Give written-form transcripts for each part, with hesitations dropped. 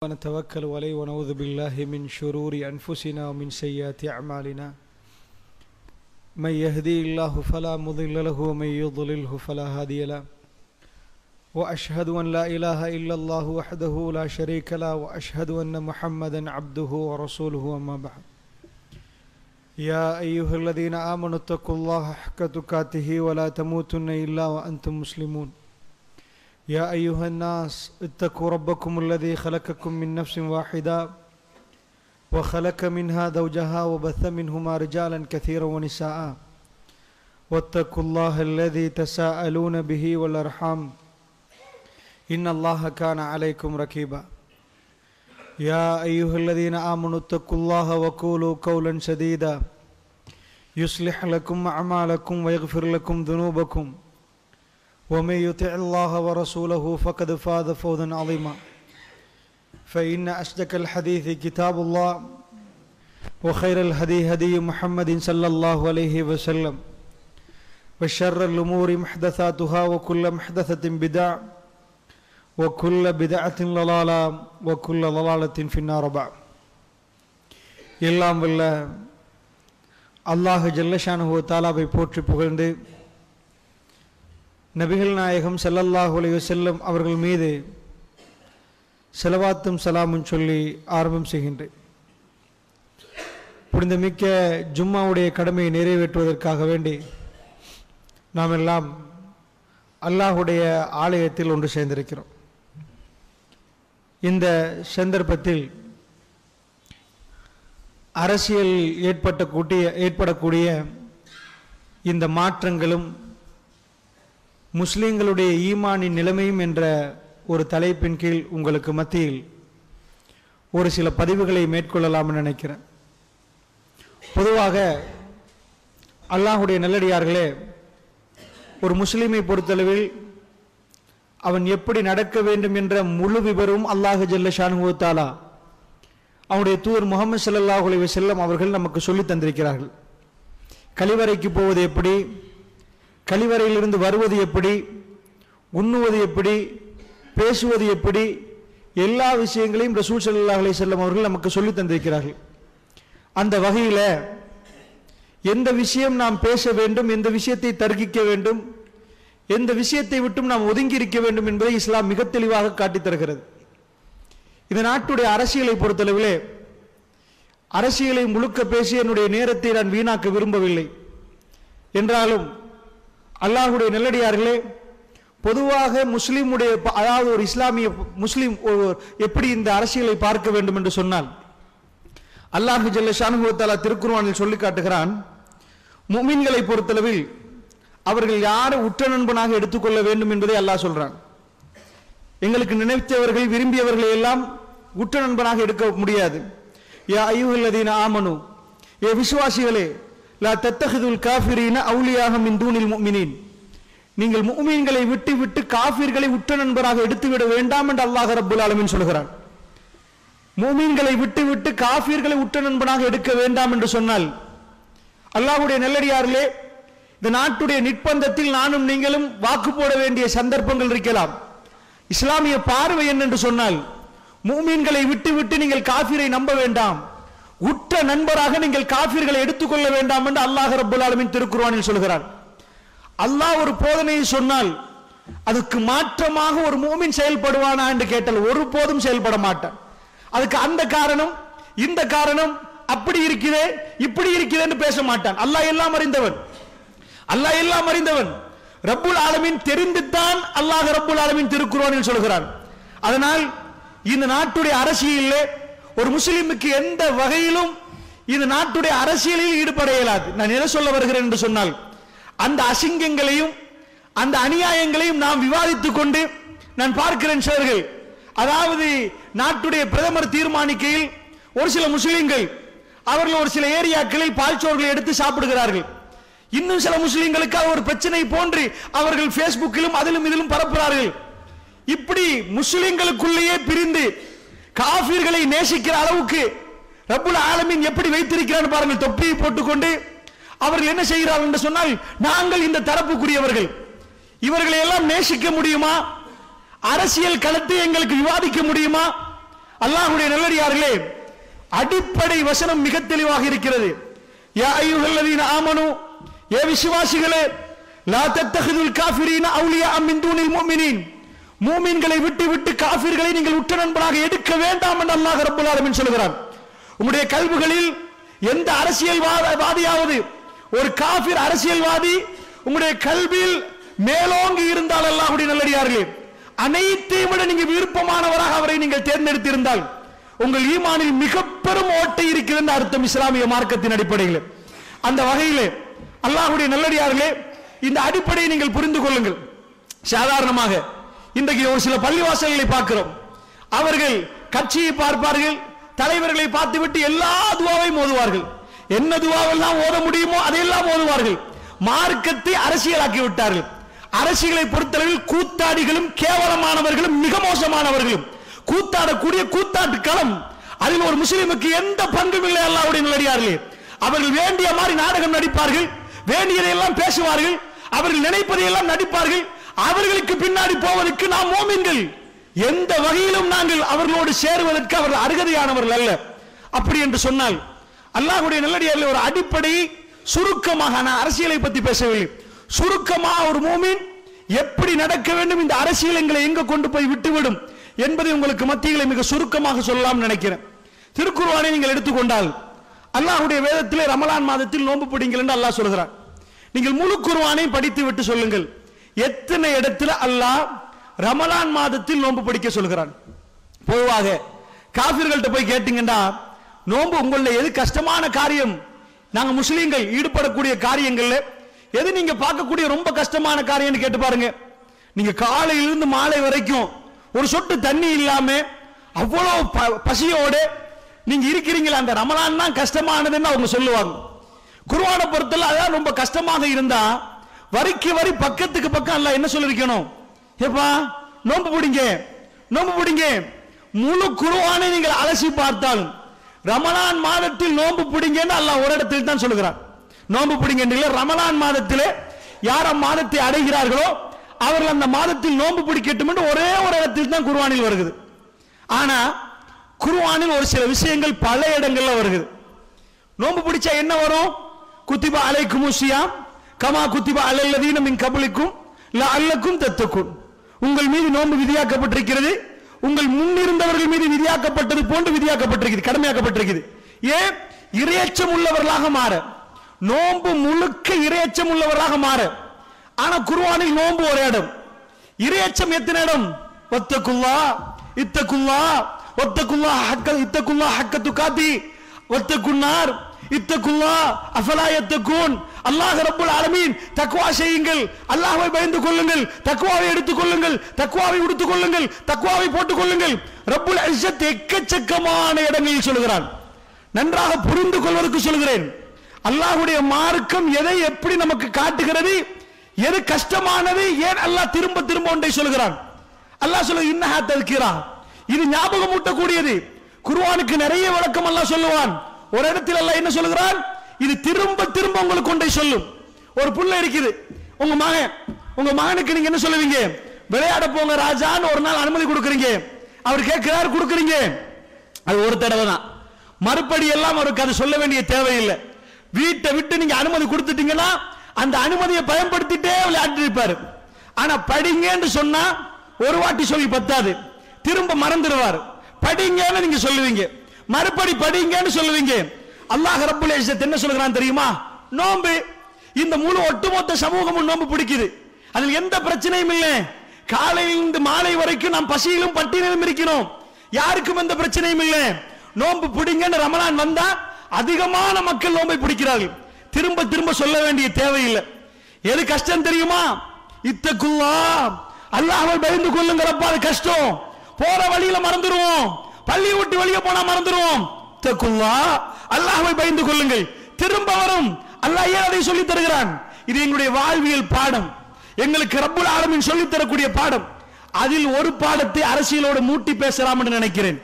ونتوكل عليه ونعوذ بالله من شرور أنفسنا ومن سيئات أعمالنا من يهدي الله فلا مضل له ومن يضلله فلا هادي له وأشهد أن لا إله إلا الله وحده لا شريك له وأشهد أن محمدا عبده ورسوله أما بعد يا أيها الذين آمنوا اتقوا الله حق تقاته ولا تموتن إلا وأنتم مسلمون يا أيها الناس اتقوا ربكم الذي خلقكم من نفس واحدة وخلق منها زوجها وبث منهما رجالا كثيرا ونساء واتقوا الله الذي تساءلون به والأرحام إن الله كان عليكم رقيبا يا أيها الذين آمنوا اتقوا الله وقولوا قولا سديدا يصلح لكم أعمالكم ويغفر لكم ذنوبكم ومن يطع الله ورسوله فقد فاز فوزا عظيما فإن أصدق الحديث كتاب الله وخير الهدي هدي محمد صلى الله عليه وسلم وشر الأمور محدثاتها وكل محدثة بدعة وكل بدعة ضلالة وكل ضلالة في النار بعد எல்லாம் வல்ல அல்லாஹ் ஜல்லஷானஹு வ தஆலாவை போற்றி புகழ்ந்து நபிகள் நாயகம் ஸல்லல்லாஹு அலைஹி வஸல்லம் அவர்கள் மீது ஸலவாத்தும் சலாமும் சொல்லி ஆரம்பம் செய்கின்றேன். புனிதமிக்க ஜும்மாவுடைய கடமையை நிறைவேற்றுவதற்காக வேண்டி நாம் எல்லாம் அல்லாஹுடைய ஆலயத்தில் ஒன்று சேர்ந்திருக்கிறோம். இந்த சந்தர்ப்பத்தில் அரசியல் ஏற்படக்கூடிய இந்த மாற்றங்களும் முஸ்லிம்களுடைய ஈமானின் நிலைமையும் என்ற ஒரு தலைப்பின் கீழ் உங்களுக்கு மத்தியில் ஒரு சில பதிவுகளை மேற்கொள்ளலாம்னு நினைக்கிறேன். பொதுவாக அல்லாஹுடைய நல்லடியார்களே, ஒரு முஸ்லிமை பொறுத்தளவில் அவன் எப்படி நடக்க வேண்டும் என்ற முழு விவரமும் அல்லாஹ் ஜல்லஷானஹு வ தஆலா அவனுடைய தூதர் முஹம்மது ஸல்லல்லாஹு அலைஹி வஸல்லம் அவர்கள் நமக்கு சொல்லி தந்திருக்கிறார்கள். கழிவறைக்கு போவது எப்படி, கழிவறையிலிருந்து வருவது எப்படி, உண்ணுவது எப்படி, பேசுவது எப்படி, எல்லா விஷயங்களையும் ரசூல் ஸல்லல்லாஹு அலைஹி வஸல்லம் அவர்கள் நமக்கு சொல்லி தந்திருக்கிறார்கள். அந்த வகையில் எந்த விஷயம் நாம் பேச வேண்டும், எந்த விஷயத்தை தர்க்கிக்க வேண்டும், எந்த விஷயத்தை விட்டும் நாம் ஒதுங்கி இருக்க வேண்டும் என்பதை இஸ்லாம் மிக தெளிவாக காட்டித் தருகிறது. இந்த நாட்டுடைய அரசியலை பொறுத்தளவிலே அரசியலை முழுக்க பேசி என்னுடைய நேரத்தை நான் வீணாக்க விரும்பவில்லை. என்றாலும் அல்லாஹுடைய நல்லடியார்களே, பொதுவாக முஸ்லிமுடைய, அதாவது ஒரு இஸ்லாமிய முஸ்லிம் எப்படி இந்த அரசியலை பார்க்க வேண்டும் என்று சொன்னால், அல்லாஹ் ஜல்லஷானஹு வ தஆலா திருக்குர்ஆனில் சொல்லி காட்டுகிறான், முஃமின்களை பொறுத்தளவில் அவர்கள் யாரை உற்ற நண்பனாக எடுத்துக்கொள்ள வேண்டும் என்பதை அல்லாஹ் சொல்றான். எங்களுக்கு நினைத்தவர்கள் விரும்பியவர்களை எல்லாம் உற்ற நண்பனாக எடுக்க முடியாது. யா அய்யுஹல்லதீன ஆமனு, ஏ விசுவாசிகளே, லா தத்தஹிதுல் காஃபிரீன அவுலியாக மின் தூனில் முஃமினீன், நீங்கள் முஃமின்களை விட்டு காஃபிர்களை உற்ற நண்பராக எடுத்துவிட வேண்டாம் என்று அல்லாஹ் ரப்புல் ஆலமீன் சொல்கிறான். முஃமின்களை விட்டு காஃபிர்களை உற்ற நண்பனாக எடுக்க வேண்டாம் என்று சொன்னால், அல்லாஹ்வுடைய நல்லடியார்களே, இந்த நாட்டுடைய நிர்பந்தத்தில் நானும் நீங்களும் வாக்கு போட வேண்டிய சந்தர்ப்பங்கள் இருக்கலாம். இஸ்லாமிய பார்வை என்னென்று சொன்னால், முஃமின்களை விட்டு நீங்கள் காஃபிரை நம்ப வேண்டாம், உற்ற நண்பராக நீங்கள் காஃபிர்களை எடுத்துக்கொள்ள வேண்டாம் என்று அல்லாஹ் ரப்புல் ஆலமீன் திருக்குர்ஆனில் சொல்கிறான். அல்லாஹ் ஒரு போதனையை சொன்னால் அதுக்கு மாற்றமாக ஒரு முஃமின் செயல்படுவானா என்று கேட்டால் ஒருபோதும் செயல்பட மாட்டான். அதுக்கு அந்த காரணம் இந்த காரணம் அப்படி இருக்கிறே இப்படி இருக்கிறேன்னு பேச மாட்டான். அல்லாஹ் எல்லாம் அறிந்தவன், அல்லாஹ் எல்லாம் அறிந்தவன். ரப்புல் ஆலமீன் தெரிந்துத்தான் அல்லாஹ் ரப்புல் ஆலமீன் திருக்குர்ஆனில் சொல்கிறான். அதனால் இந்த நாட்டுடைய அரசியலிலே ஒரு முஸ்லிமுக்கு எந்த வகையிலும் இந்த நாட்டுடைய அரசியலில் ஈடுபட இயலாது. நான் என்ன சொல்ல வருகிறேன் என்று சொன்னால், அந்த அசிங்கங்களையும் அந்த அநியாயங்களையும் நாம் விவாதித்துக் கொண்டு நான் பார்க்கிறேன் சிலர்கள், அதாவது நாட்டுடைய பிரதமர் தீர்மானிக்கையில் ஒரு சில முஸ்லிம்கள் அவர்கள் ஒரு சில ஏரியாக்களில் பால்சோர்களை எடுத்து சாப்பிடுகிறார்கள். இன்னும் சில முஸ்லிம்களுக்கு ஒரு பிரச்சனை போன்று அவர்கள் பேஸ்புக்கிலும் அதிலும் இதிலும் பரப்புகிறார்கள். இப்படி முஸ்லிம்களுக்குள்ளேயே பிரிந்து காஃபிர்களை நேசிக்கிற அளவுக்கு ரப்புல் ஆலமீன் எப்படி வைத்திருக்கிறான் பாருங்கள். தொப்பியை போட்டுக்கொண்டு அவர்கள் என்ன செய்கிறார்கள் என்று சொன்னால், நாங்கள் இந்த தரப்புக்குரியவர்கள், இவர்களை எல்லாம் நேசிக்க முடியுமா? அரசியல் களத்தை எங்களுக்கு விவாதிக்க முடியுமா? அல்லாஹ்வுடைய நல்லடியார்களே, அடிப்படை வசனம் மிக தெளிவாக இருக்கிறது. யா அய்யுஹல்லதீன ஆமனு, ஏ விசுவாசிகளே, லா தத்தஹிதுல் காஃபிரீன அவுலியா மின் தூனில் முஃமினீன், மூமின்களை விட்டு காஃபிர்களை நீங்கள் உற்ற நண்பராக எடுக்க வேண்டாம் என்று அல்லாஹ் ரப்பல் ஆலமீன் சொல்கிறான். உங்களுடைய கல்விகளில் எந்த அரசியல்வாதியாவது, ஒரு காஃபிர் அரசியல்வாதி உங்களுடைய கல்வியில் மேலோங்கி இருந்தால், அல்லாஹ்வுடைய நல்லடியார்களே, அனைத்தையும் விட நீங்க விருப்பமானவராக அவரை நீங்கள் தேர்ந்தெடுத்திருந்தால் உங்கள் ஈமானில் மிக பெரும் ஓட்டை இருக்கிறது என்று அர்த்தம், இஸ்லாமிய மார்க்கத்தின் அடிப்படையில். அந்த வகையிலே அல்லாஹ்வுடைய நல்லடியார்களே, இந்த அடிப்படையை நீங்கள் புரிந்து கொள்ளுங்கள். சாதாரணமாக இன்றைக்கு ஒரு சில பள்ளிவாசல்களை பார்க்கிறோம். அவர்கள் கட்சியை பார்ப்பார்கள், தலைவர்களை பார்த்துவிட்டு எல்லா துவாவையும் ஓதுவார்கள். என்ன துவாவெல்லாம் ஓத முடியுமோ அதையெல்லாம் ஓதுவார்கள். மார்க்கத்தை அரசியலாக்கி விட்டார்கள். அரசியலை பொறுத்தளவில் கூத்தாடிகளும் கேவலமானவர்களும் மிக மோசமானவர்களும் கூத்தாடக்கூடிய கூத்தாட்டு களம். அதில் ஒரு முஸ்லிமுக்கு எந்த பங்கும் இல்லை. அல்லாஹ்வுடைய நல்லடியார்களே, அவர்கள் வேண்டிய மாதிரி நாடகம் நடிப்பார்கள், வேண்டியதையெல்லாம் பேசுவார்கள், அவர்கள் நினைப்பதையெல்லாம் நடிப்பார்கள். அவர்களுக்கு பின்னாடி போவதற்கு நாம் மோமின்கள். எந்த வகையிலும் நாங்கள் அவர்களோடு சேருவதற்கு அவர்கள் அருகதையானவர்கள் அல்ல. அப்படி என்று சொன்னால் அல்லாஹ்வுடைய நல்லடியார்களே, ஒரு அடிப்படை சுருக்கமாக, நான் அரசியலை பற்றி பேசவில்லை, சுருக்கமாக ஒரு மோமின் எப்படி நடக்க வேண்டும், இந்த அரசியல் எங்களை எங்க கொண்டு போய் விட்டுவிடும் என்பதை உங்களுக்கு மத்தியில் மிக சுருக்கமாக சொல்லலாம் நினைக்கிறேன். திருக்குர்ஆனை நீங்கள் எடுத்துக்கொண்டால் அல்லாஹ்வுடைய வேதத்திலே ரமலான் மாதத்தில் நோன்பு பிடிங்கள் என்று அல்லாஹ் சொல்கிறான். நீங்கள் முழு குர்ஆனை படித்து விட்டு சொல்லுங்கள், எத்தனை இடத்துல அல்லாஹ் ரமலான் மாதத்தில் நோன்பு பிடிக்க சொல்கிறான். பொதுவாக காஃபிர்கள்ட்ட போய் கேட்டீங்கன்னா, நோன்பு உங்களுடைய எது கஷ்டமான காரியம், நாங்க முஸ்லீம்கள் ஈடுபடக்கூடிய காரியங்கள்ல எது நீங்க பார்க்கக்கூடிய ரொம்ப கஷ்டமான காரியம்னு கேட்டு பாருங்க. நீங்க காலையிலிருந்து மாலை வரைக்கும் ஒரு சொட்டு தண்ணி இல்லாம அவ்வளவு பசியோட நீங்க இருக்கிறீங்களா, அந்த ரமலான் தான் கஷ்டமானதுன்னு அவங்க சொல்லுவாங்க. குர்ஆனை பொறுத்தல அதான் ரொம்ப கஷ்டமாக இருந்தா வரிக்கு வரி பக்கத்துக்கு பக்கம் அல்லாஹ் என்ன சொல்லிருக்கணும், ஏப்பா நோன்பு பிடிங்க, நோன்பு பிடிங்க. முழு குர்ஆனை நீங்கள் அலசி பார்த்தாலும் ரமலான் மாதத்தில் நோன்பு பிடிங்கன்னு அல்லாஹ் ஒரு இடத்தில் தான் சொல்லுகிறான். நோன்பு பிடிங்க என்று ரமலான் மாதத்திலே யார் மாதத்தை அடைகிறார்களோ அவர்கள் அந்த மாதத்தில் நோன்பு பிடிக்கட்டும் என்று ஒரே ஒரு இடத்தில் தான் குர்ஆனில் வருகிறது. ஆனா குர்ஆனில் ஒரு சில விஷயங்கள் பல இடங்கள்ல வருகிறது. நோன்பு பிடிச்சா என்ன வரும், குத்திபா அலைக்குமுஸ் ஸியாம் கமா குத்திபா அலல்லதீன மின் கப்லிக்கும் லஅல்லக்கும் தத்தகுன், உங்கள் மீது நோன்பு விதியாக்கப்பட்டிருக்கிறது, உங்கள் முன்னிருந்தவர்கள் மீது விதியாக்கப்பட்டது போன்று விதியாக்கப்பட்டிருக்கிறது, கடமையாக்கப்பட்டிருக்கிறது. ஏன், இறையச்சம் உள்ளவர்களாக மாற, நோன்பு முழுக்க இறையச்சம் உள்ளவர்களாக மாற. ஆனா குர்ஆனில் நோன்பு ஒரு இடம், இறையச்சம் எத்தனை இடம், வத்தகுல்லா இத்தகுல்லா வத்தகுல்லா ஹக்க இத்தகுல்லா ஹக்க துகாதி வத்தகுன்னார் இத்தகுல்லா அஃபலா யத்தகுன். அல்லாஹ் ரப்பல் ஆலமீன் தக்வா செய்யுங்கள், அல்லாஹ்வை பயந்து கொள்ளுங்கள், தக்வாவை எடுத்துக் கொள்ளுங்கள், தக்வாவை உடுத்துக் கொள்ளுங்கள், தக்வாவை போட்டுக் கொள்ளுங்கள். ரப்புல் இஸ்ஸத் எக்கச்சக்கமான இடங்களில் சொல்கிறான். நன்றாக புரிந்து கொள்வதற்கு சொல்கிறேன். அல்லாஹ்வுடைய மார்க்கம் எதை எப்படி நமக்கு காட்டுகிறது, எது கஷ்டமானது, ஏன் அல்லாஹ் திரும்ப திரும்ப ஒன்றை சொல்கிறான். அல்லாஹ் சொல்லுங்க, இன்னஹா தஸ்கிரா, இது ஞாபகம் ஊட்டக்கூடியது. குர்ஆனுக்கு நிறைய விளக்கம் அல்லாஹ் சொல்லுவான். ஒரு இடத்தில் அல்லாஹ் என்ன சொல்கிறான், இது திரும்ப திரும்ப உங்களுக்கு ஒன்றை சொல்லும். ஒரு புள்ள இருக்குது, உங்க மகனுக்கு நீங்க என்ன சொல்லுவீங்க, விளையாட போங்க ராஜான்னு ஒரு நாள் அனுமதி கொடுக்குறீங்க, அவர் கேட்கிறார், கொடுக்குறீங்க, அது ஒரு தடவை தான், மறுபடி எல்லாம் அவருக்கு அது சொல்ல வேண்டிய தேவையில்லை. வீட்டை விட்டு நீங்க அனுமதி கொடுத்துட்டீங்கன்னா அந்த அனுமதியை பயன்படுத்திட்டே விளையாட்டு இருப்பாரு. ஆனா படிங்கன்னு சொன்னா ஒரு வாட்டி சொல்லி பத்தாது, திரும்ப மறந்துடுவார். படிங்கன்னு நீங்க சொல்லுவீங்க, மறுபடி படிங்கன்னு சொல்லுவீங்க. அல்லாஹ் ரப்பல் இஸ்ஸத் என்ன சொல்கிறான் தெரியுமா, நோன்பு இந்த முழு ஒட்டுமொத்த சமூகமும் நோன்பு பிடிக்குது, அதில் எந்த பிரச்சனையும் இல்லை. காலையிலிருந்து மாலை வரைக்கும் நாம் பசியிலும் பட்டினியிலும் இருக்கிறோம், யாருக்கும் எந்த பிரச்சனையும் இல்லை. நோன்பு பிடிங்கன்னு ரமலான் வந்தா அதிகமான மக்கள் நோன்பை பிடிக்கிறார்கள். திரும்ப திரும்ப சொல்ல வேண்டிய தேவையில்லை. எது கஷ்டம் தெரியுமா, இத்தகுல்லா, அல்லாஹ்வை பயந்து கொள்ளுங்கறப்பா, அது கஷ்டம். போற வழியில மறந்துடுவோம், பள்ளி விட்டு வெளியே போனா மறந்துடுவோம். இத்தகுல்லா, அல்லாஹ்வை பயந்து கொள்ளுங்கள், திரும்ப வரும். அல்லாஹ் ஏன் அதை சொல்லி தருகிறான், இது எங்களுடைய வாழ்வியல் பாடம், எங்களுக்கு ரப்புல் ஆலமீன் சொல்லி தரக்கூடிய பாடம். அதில் ஒரு பாடத்தை அரசியலோடு மூட்டி பேசலாம் என்று நினைக்கிறேன்.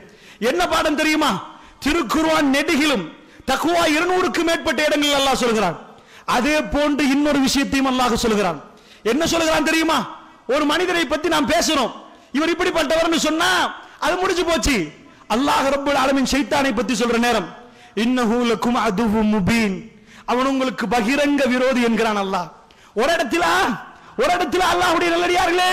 என்ன பாடம் தெரியுமா, திருக்குர்ஆன் நெடுகிலும் தக்வா 200க்கும் மேற்பட்ட இடங்களில் அல்லாஹ் சொல்கிறான். அதே போன்று இன்னொரு விஷயத்தையும் அல்லாஹ் சொல்கிறான். என்ன சொல்கிறான் தெரியுமா, ஒரு மனிதரை பத்தி நாம் பேசுறோம், இவர் இப்படிப்பட்டவர்னு சொன்னா அது முடிஞ்சு போச்சு. அல்லாஹ் ரப்பல் ஆலமீன் ஷைத்தானை பத்தி சொல்ற நேரம் இன்னஹு லகும் அதுவும் முபீன், அவன் உங்களுக்கு பகிரங்க விரோதி என்கிறான் அல்லாஹ். ஒரு இடத்துல அல்லாஹ்வுடைய நல்லடியார்களே,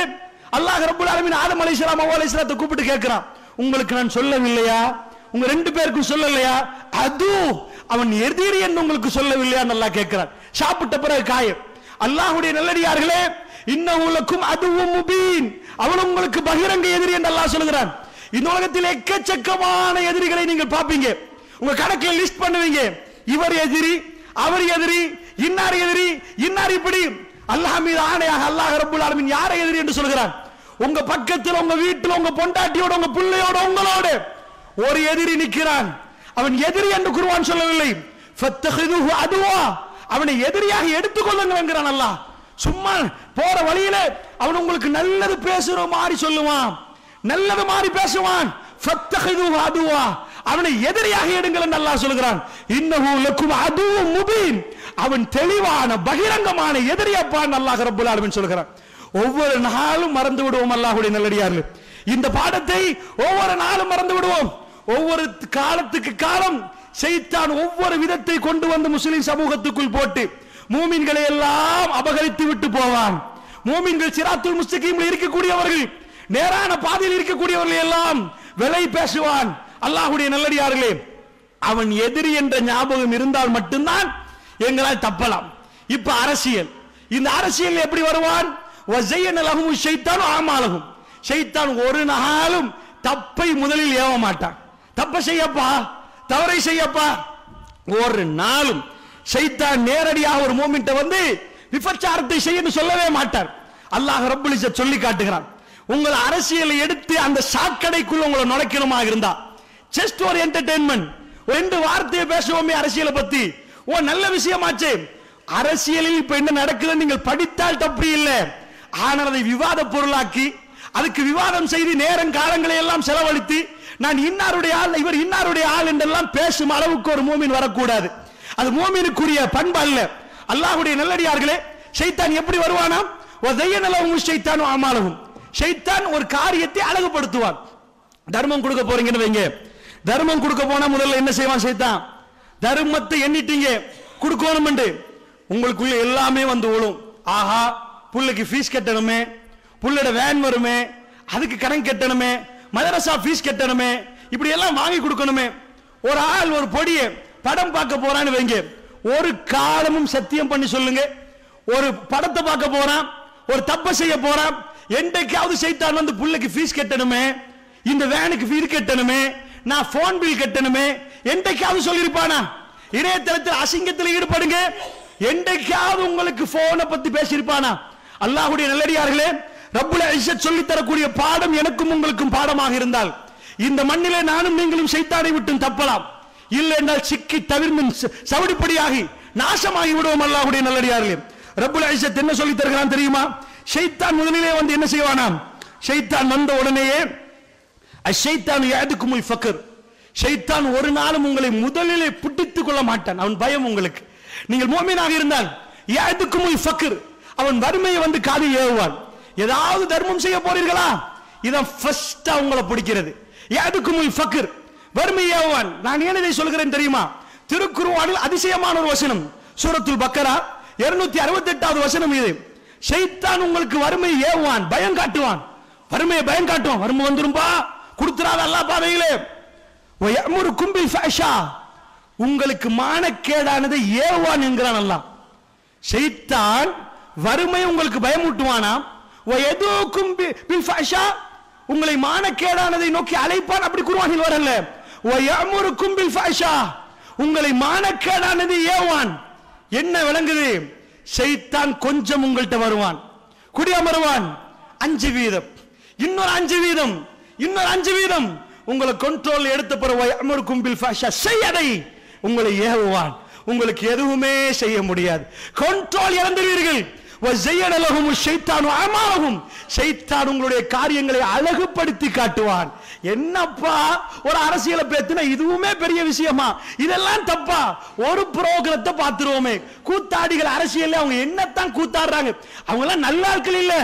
அல்லாஹ் ரப்பல் ஆலமீன் ஆதம் அலைஹிஸ்ஸலாம் ஹவ்வா அலைஹிஸ்ஸலாத்தை கூப்பிட்டு கேட்கிறான், உங்களுக்கு நான் சொல்லவில்லையா, உங்க ரெண்டு பேருக்கும் சொல்லலையா, அது அவன் எதிரி என்று உங்களுக்கு சொல்லவில்லையா அல்லாஹ் கேட்கிறான். சாப்பிட்ட பிறகு காயம். அல்லாஹ்வுடைய நல்லடியார்களே, இன்னஹு லகும் அதுவும் முபீன், அவன் உங்களுக்கு பகிரங்க எதிரி என்று அல்லாஹ் சொல்கிறான். இந்த உலகத்தில் எக்கச்சக்கமான எதிரிகளை நீங்கள் பார்ப்பீங்க, உங்க கணக்கில் லிஸ்ட் பண்ணுவீங்க. இவர் எதிரி, அவர் எதிரி, இன்னார் எதிரி, இன்னார் இப்படி. அல்லாஹ் மீது ஆணையாக அல்லாஹ் ரப்பல் ஆலமீன் யாரை எதிரி என்று சொல்கிறான்? உங்க பக்கத்தில், உங்க வீட்டில், உங்க பொண்டாட்டியோட, உங்க பிள்ளையோட, உங்களோட ஒரு எதிரி நிற்கிறான். அவன் எதிரி என்று குர்ஆன் சொல்லவில்லை, ஃபத்தஹிதுஹு அதுவா, அவனை எதிரியாக எடுத்துக்கொள்ளுங்கள் என்கிறான் அல்லாஹ். சும்மா போற வழியில அவன் உங்களுக்கு நல்லது பேசுற மாதிரி சொல்லுவான், நல்லது மாதிரி பேசுவான். ஃபத்தஹிதுஹு அதுவா, அவனை எதிரியாக எடுங்கள் என்று அல்லாஹ் சொல்கிறான். இன்னஹு லகும் அதுவும் முபீன், அவன் தெளிவான பகிரங்கமான எதிரியப்பான் அல்லாஹ் ரப்பல் ஆலமீன் சொல்கிறான். ஒவ்வொரு நாளும் மறந்து விடுவோம் அல்லாஹ்வுடைய நல்லடியார்களே, இந்த பாடத்தை ஒவ்வொரு நாளும் மறந்து விடுவோம். ஒவ்வொரு காலத்துக்கு காலம் ஷைத்தான் ஒவ்வொரு விதத்தை கொண்டு வந்து முஸ்லிம் சமூகத்துக்குள் போட்டு மூமின்களை எல்லாம் அபகரித்து விட்டு போவான். மூமின்கள் சிராத்துல் முஸ்தகீமில் இருக்கக்கூடியவர்கள், நேரான பாதையில் இருக்கக்கூடியவர்கள் எல்லாம் விலை பேசுவான். அல்லாஹ்வுடைய நல்லடியார்களே, அவன் எதிரி என்ற ஞாபகம் இருந்தால் மட்டும்தான் எங்களால் தப்பலாம். இப்ப அரசியல், இந்த அரசியல் எப்படி வருவான்? வஸையன லஹும் ஷைத்தானு அமாலஹும், ஷைத்தான் ஒரு நாளும் தப்பை முதலில் ஏவ மாட்டான். தப்ப செய்யப்பா, தவறை செய்யப்பா, ஒரு நாளும் ஷைத்தான் நேரடியாக ஒரு மூமின்ட்ட வந்து விபச்சாரத்தை செய்யன்னு சொல்லவே மாட்டார். அல்லாஹ் ரப்பல் இஸ்ஸத் சொல்லி காட்டுகிறான். உங்கள் அரசியலை எடுத்து அந்த சாக்கடைக்குள்ள உங்களை நுழைக்கணுமா இருந்தா, ஜஸ்ட் ஒரு என்டர்டெயின்மெண்ட், ரெண்டு வார்த்தையை பேசுவோமே அரசியலை பத்தி, ஓ நல்ல விஷயமாச்சு. அரசியலில் இப்ப என்ன நடக்குதுன்னு நீங்கள் படித்தால் தப்பு இல்லை, ஆனால் அதை விவாத பொருளாக்கி அதுக்கு விவாதம் செய்து நேரம் காலங்களை எல்லாம் செலவழித்து நான் இன்னாருடைய ஆள், இவர் இன்னாருடைய ஆள் என்றெல்லாம் பேசும் அளவுக்கு ஒரு மூமின் வரக்கூடாது. அது மூமினுக்குரிய பண்பு அல்ல. அல்லாஹ்வுடைய நல்லடியார்களே, ஷைத்தான் எப்படி வருவானாம்? வஸையன லஹும் ஷைத்தானு அமாலஹும், ஷைத்தான் ஒரு காரியத்தை அழகுபடுத்துவான். தர்மம் கொடுக்க போறீங்கன்னு வைங்க, தர்மம் கொடுக்க போனா முதல்ல என்ன செய்வான் ஷைத்தான்? தர்மத்தை எண்ணிட்டீங்க கொடுக்கணும் என்று உங்களுக்குள்ள எல்லாமே வந்து விழும். ஆஹா, புள்ளைக்கு ஃபீஸ் கட்டணுமே, புள்ளோட வேன் வருமே, அதுக்கு கடன் கட்டணுமே, மதரசா ஃபீஸ் கட்டணுமே, இப்படி எல்லாம் வாங்கி கொடுக்கணுமே. ஒரு ஆள் ஒரு பொடியை படம் பார்க்க போறான்னு வைங்க, ஒரு காலமும் சத்தியம் பண்ணி சொல்லுங்க, ஒரு படத்தை பார்க்க போறான், ஒரு தப்பை செய்ய போறான், என்றைக்காவது ஷைத்தான் வந்து புள்ளைக்கு ஃபீஸ் கட்டணுமே, இந்த வேனுக்கு ஃபீஸ் கட்டணுமே, நான் போன் பில் கட்டணுமே, என்றைக்காவது சொல்லியிருப்பானா? இணையதளத்தில் அசிங்கத்தில் ஈடுபடுங்க, என்றைக்காவது உங்களுக்கு போனை பத்தி பேசியிருப்பானா? அல்லாஹ்வுடைய நல்லடியார்களே, ரப்புல் இஸ்ஸத் சொல்லி தரக்கூடிய பாடம் எனக்கும் உங்களுக்கும் பாடமாக இருந்தால் இந்த மண்ணிலே நானும் நீங்களும் ஷைத்தானை விட்டு தப்பலாம். இல்லை என்றால் சிக்கி தவிர்ந்து சவடிப்படியாகி நாசமாகி விடுவோம். அல்லாஹ்வுடைய நல்லடியார்களே, ரப்புல் இஸ்ஸத் என்ன சொல்லி தருகிறான் தெரியுமா? ஷைத்தான் முதலிலே வந்து என்ன செய்வானாம்? ஷைத்தான் வந்த உடனேயே அஷைத்தான் யஅதுகுமுல் ஃபக்ர், ஷைத்தான் ஒரு நாளும் உங்களை முதலிலே பிடித்துக் கொள்ள மாட்டான். அவன் பயம் உங்களுக்கு. நீங்கள் முஃமினாக இருந்தால் யஅதுகுமுல் ஃபக்ர், அவன் வறுமையை வந்து காதில் ஏவுவான். ஏதாவது தர்மம் செய்ய போறீர்களா, இதான் ஃபர்ஸ்ட் அவங்களை பிடிக்கிறது. யஅதுகுமுல் ஃபக்ர், வறுமை ஏவுவான். நான் ஏன் இதை சொல்கிறேன் தெரியுமா? திருக்குர்ஆனில் அதிசயமான ஒரு வசனம், சூரத்துல் பக்கரா 268வது வசனம் இது. ஷைத்தான் உங்களுக்கு வறுமை ஏவுவான், பயம் காட்டுவான், வறுமையை பயம் காட்டுவான். வறுமை வந்துரும்பா, கொடுத்துறாத அல்லாஹ் பாதையிலே. வயமுருக்கும் பில் ஃபஹ்ஷா, உங்களுக்கு மானக்கேடானதை ஏவுவான் என்கிறான் அல்லாஹ். ஷைத்தான் வறுமை உங்களுக்கு பயமூட்டுவானா? வயதுக்கும் பில் ஃபஹ்ஷா, உங்களை மானக்கேடானதை நோக்கி அழைப்பான். அப்படி குர்ஆனில் வரல. வயமுருக்கும் பில் ஃபஹ்ஷா, உங்களை மானக்கேடானதை ஏவுவான். என்ன விளங்குது? ஷைத்தான் கொஞ்சம் உங்கள்கிட்ட வருவான், குடியமருவான், 5%, இன்னொரு 5%, இன்னொரு 5%, உங்களை கண்ட்ரோல் எடுத்த பிறகு வயமுருக்கும் பில் ஃபஹ்ஷா, செய்யதை உங்களை ஏவுவான். உங்களுக்கு எதுவுமே செய்ய முடியாது, கண்ட்ரோல் இழந்துவீர்கள். வஸையன லஹும் ஷைத்தானு அமாலஹும், ஷைத்தான் உங்களுடைய காரியங்களை அழகுபடுத்தி காட்டுவான். என்னப்பா ஒரு அரசியலை பேத்துனா இதுவுமே பெரிய விஷயமா, இதெல்லாம் தப்பா? ஒரு புரோகிரத்தை பார்த்துருவோமே, கூத்தாடிகள் அரசியல் அவங்க என்னத்தான் கூத்தாடுறாங்க, அவங்க எல்லாம் நல்ல ஆட்கள் இல்ல,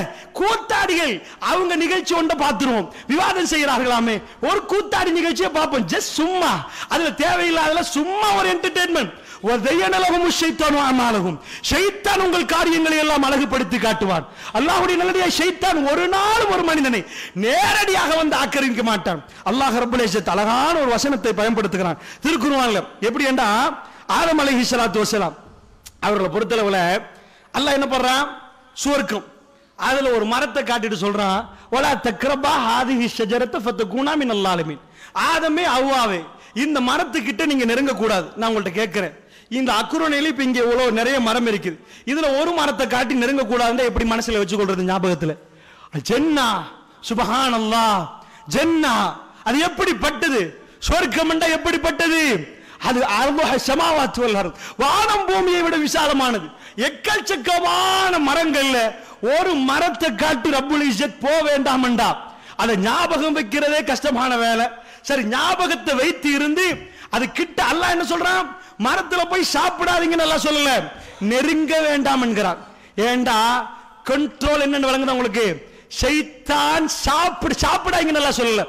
கூத்தாடிகள். அவங்க நிகழ்ச்சி ஒன்றை பார்த்துருவோம், விவாதம் செய்யறார்களாமே, ஒரு கூத்தாடி நிகழ்ச்சியை பார்ப்போம், ஜஸ்ட் சும்மா, அதுல தேவையில்லாத சும்மா ஒரு என்டர்டெயின்மெண்ட். ஷைத்தான் உங்கள் காரியங்களை எல்லாம் அழகுபடுத்தி காட்டுவான். அல்லாஹ்வுடைய நல்லடியாய் ஷைத்தான் ஒரு நாள் ஒரு மனிதனை நேரடியாக வந்து ஆக்கிரமிக்க மாட்டான். அல்லாஹ் ரப்பல் இஸ்ஸத் அழகான ஒரு வசனத்தை பயன்படுத்துகிறான் திருக்குர்ஆன்ல. எப்படி என்றா, ஆதம் அலைஹிஸ்ஸலாத்து வஸலாம் அவர்களை பொறுத்தளவுல அல்லாஹ் என்ன பண்றான், சுவர்க்கம் அதுல ஒரு மரத்தை காட்டிட்டு சொல்றான், வலா தக்ரபா ஹாதிஹி ஷஜரத ஃபதகுனா மினல் ஸாலிமீன். ஆதமே ஹவ்வாவே, இந்த மரத்துக்கிட்ட நீங்க நெருங்க கூடாது. நான் உங்கள்ட்ட கேட்கிறேன், இந்த அக்குரணையில இப்ப இங்க இவ்வளவு நிறைய மரம் இருக்குது, இதுல ஒரு மரத்தை காட்டி நெருங்க கூடாதுன்னு எப்படி மனசுல வச்சுக்கொள்றது ஞாபகத்துல? ஜன்னா, சுப்ஹானல்லாஹ், ஜன்னா அது எப்படிப்பட்டது, சொர்க்கம் என்றா எப்படிப்பட்டது? அது அர்பஹ ஸமாவாத் வல் அர்த், வானம் பூமியை விட விசாலமானது. எக்கச்சக்கமான மரங்கள்ல ஒரு மரத்தை காட்டி ரப்புல் இஸ்ஸத் போ வேண்டாம்டா. அதை ஞாபகம் வைக்கிறதே கஷ்டமான வேலை. சரி, ஞாபகத்தை வைத்து இருந்து அது கிட்ட அல்லாஹ் என்ன சொல்றான், மரத்துல போய் சாப்பிடாதீங்கன்னு அல்லாஹ் சொல்லல, நெருங்க வேண்டாம் என்கிறான். ஏண்டா கண்ட்ரோல் என்னன்னு வழங்குது உங்களுக்கு, ஷைத்தான் சாப்பிடாதீங்கன்னு அல்லாஹ் சொல்லல.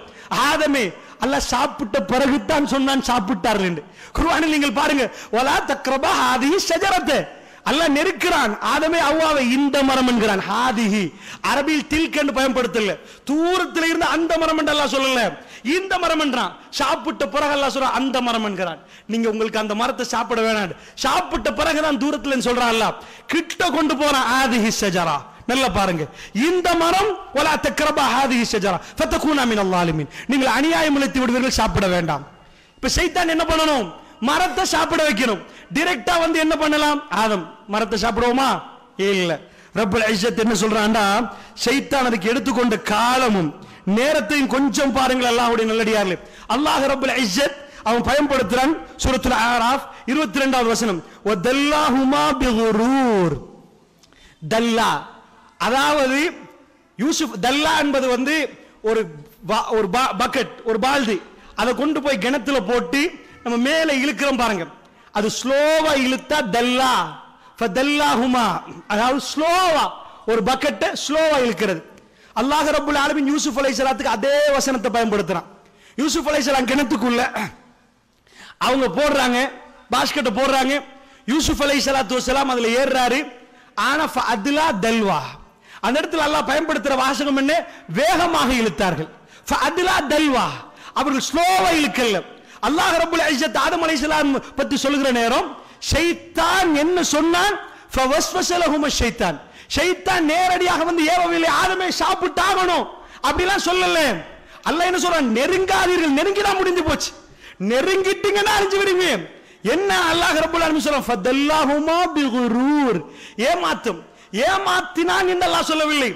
ஆதமே அல்லாஹ் சாப்பிட்ட பிறகுதான் சொன்னான் சாப்பிட்டார்கள் என்று. குர்ஆனில் நீங்கள் பாருங்க, வலா தக்ரபா ஹாதிஹி ஷஜரத, அல்லாஹ் நெருக்கிறான் ஆதமே அவ்வாவை, இந்த மரம் என்கிறான். ஹாதிஹி அரபியில் தில்க் என்று பயன்படுத்தல, தூரத்தில் இருந்து அந்த மரம் என்று அல்லாஹ் சொல்லல, இந்த மரம் என்றான். சாப்பிட்ட பிறகு அல்லாஹ் சொல்றான் அந்த மரம் என்கிறான். நீங்க உங்களுக்கு அந்த மரத்தை சாப்பிட வேணாம், சாப்பிட்ட பிறகுதான் தூரத்தில் சொல்றான் அல்லாஹ், கிட்ட கொண்டு போறான். ஹாதிஹி ஷஜரா, நல்லா பாருங்க, இந்த மரம் வலா தக்ரபா ஹாதிஹி ஷஜரா ஃபதகுனா மினல் ஸாலிமீன், நீங்கள் அநியாயம் இழைத்து விடுவீர்கள், சாப்பிட வேண்டாம். இப்ப ஷைத்தான் என்ன பண்ணணும், மரத்தை சாப்பிட வைக்கணும். டைரக்டா வந்து என்ன பண்ணலாம், ஆதம் மரத்தை சாப்பிடுவோமா? இல்ல. ரப்பல் இஸ்ஸத் என்ன சொல்றான்டா, ஷைத்தான் அதுக்கு எடுத்துக்கொண்ட காலமும் நேரத்தையும் கொஞ்சம் பாருங்கள். அல்லாஹ்வுடைய நல்லடியார்களே, அல்லாஹ் ரப்பல் இஸ்ஸத் அவன் பயன்படுத்துறான். சூரத்துல் ஆராஃப் 22வது வசனம், வதல்லாஹுமா பிகுரூர். தல்லா அதாவது யூசுப், தல்லா என்பது வந்து ஒரு பக்கெட், ஒரு பால்தி, அதை கொண்டு போய் கிணத்துல போட்டு நம்ம மேலே இழுக்கிறோம் பாருங்க, அது ஸ்லோவா இழுத்தா தல்லா, ஃபதல்லாஹுமா, அதாவது ஸ்லோவா ஒரு பக்கெட்டை ஸ்லோவா இழுக்கிறது. அல்லாஹ் ரப்புல் ஆலமீன் யூசுப் அலைஹிஸ்ஸலாத்துக்கு அதே வசனத்தை பயன்படுத்துறான். யூசுப் அலைஹிஸ்ஸலாம் கிணத்துக்குள்ள அவங்க போடுறாங்க, பாஸ்கெட்டை போடுறாங்க, யூசுப் அலைஹிஸ்ஸலாத்து வஸலாம் அதுல ஏறுறாரு. ஆனா ஃபஅத்லா தல்வா, அந்த இடத்துல அல்லாஹ் பயன்படுத்துற வாசகம் என்ன, வேகமாக இழுத்தார்கள். ஃபஅத்லா தல்வா, அவர்கள் ஸ்லோவா இழுக்கல. அல்லாஹ் ரப்புல் இஸ்ஸத் ஆதம் அலைஹிஸ்ஸலாம் பத்தி சொல்லுகிற நேரம், ஷைத்தான் என்ன சொன்னான், ஃபவஸ்வஸ லஹும் ஷைத்தான், ஷைத்தான் நேரடியாக வந்து ஏவவில்லை, ஆதமே சாப்பிட்டாகணும் அப்படிலாம் சொல்லல. அல்லாஹ் என்ன சொல்றான், நெருங்காதீர்கள், நெருங்கினா முடிஞ்சு போச்சு, நெருங்கிட்டீங்கன்னா அழிஞ்சு விடுங்க. என்ன அல்லாஹ் ரப்புல் ஆலமீன் சொல்றான், ஃபதல்லாஹுமா பிகுரூர், ஏமாத்தும், ஏமாத்தினான் என்று அல்லாஹ் சொல்லவில்லை,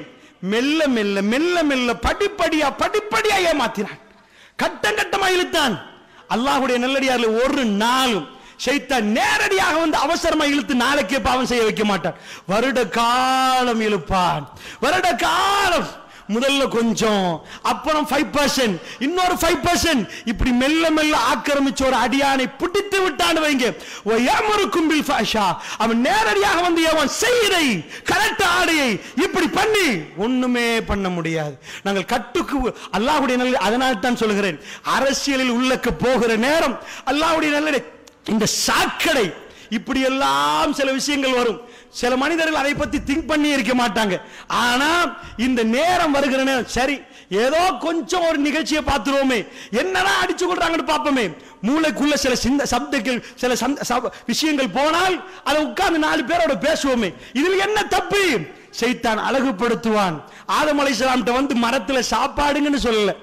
மெல்ல மெல்ல மெல்ல மெல்ல படிப்படியா படிப்படியா ஏமாத்தினான், கட்டம் கட்டமா இழுத்தான். அல்லாஹ்வுடைய நல்லடியார்ல ஒரு நாளும் ஷைத்தான் நேரடியாக வந்து அவசரமா இழுத்து நாளைக்கே பாவம் செய்ய வைக்க மாட்டான். வருட காலம் இழுப்பான், வருட காலம், முதல்ல கொஞ்சம், அப்புறம் 5%, இன்னொரு 5%, இப்படி மெல்ல மெல்ல ஆக்கிரமிச்ச ஒரு அடியானை பிடித்து விட்டான்னு வைங்க, வயமுருக்கும் பில் ஃபஹ்ஷா, அவன் நேரடியாக வந்து அவன் செய்தை கரெக்ட் ஆடையை இப்படி பண்ணி ஒண்ணுமே பண்ண முடியாது. நாங்கள் கட்டுக்கு அல்லாஹ்வுடைய நல்ல, அதனால தான் சொல்கிறேன், அரசியலில் உள்ளக்கு போகிற நேரம் அல்லாஹ்வுடைய நல்ல இந்த சாக்கடை இப்படி எல்லாம் சில விஷயங்கள் வரும். சில மனிதர்கள் அதை பத்தி திங்க் பண்ணி இருக்க மாட்டாங்க. ஆனா இந்த நேரம் வருகிற நேரம், சரி ஏதோ கொஞ்சம் ஒரு நிகழ்ச்சியை பார்த்துருவோமே, என்னடா அடிச்சு கொள்றாங்கன்னு பார்ப்போமே, மூளைக்குள்ள சில சப்தங்கள், சில விஷயங்கள் போனால் அதை உட்கார்ந்து 4 பேரோட பேசுவோமே, இதில் என்ன தப்பு? ஷைத்தான் அழகுபடுத்துவான். ஆதம் அலைஹிஸ்ஸலாம் வந்து மரத்துல சாப்பாடுங்கன்னு சொல்லல,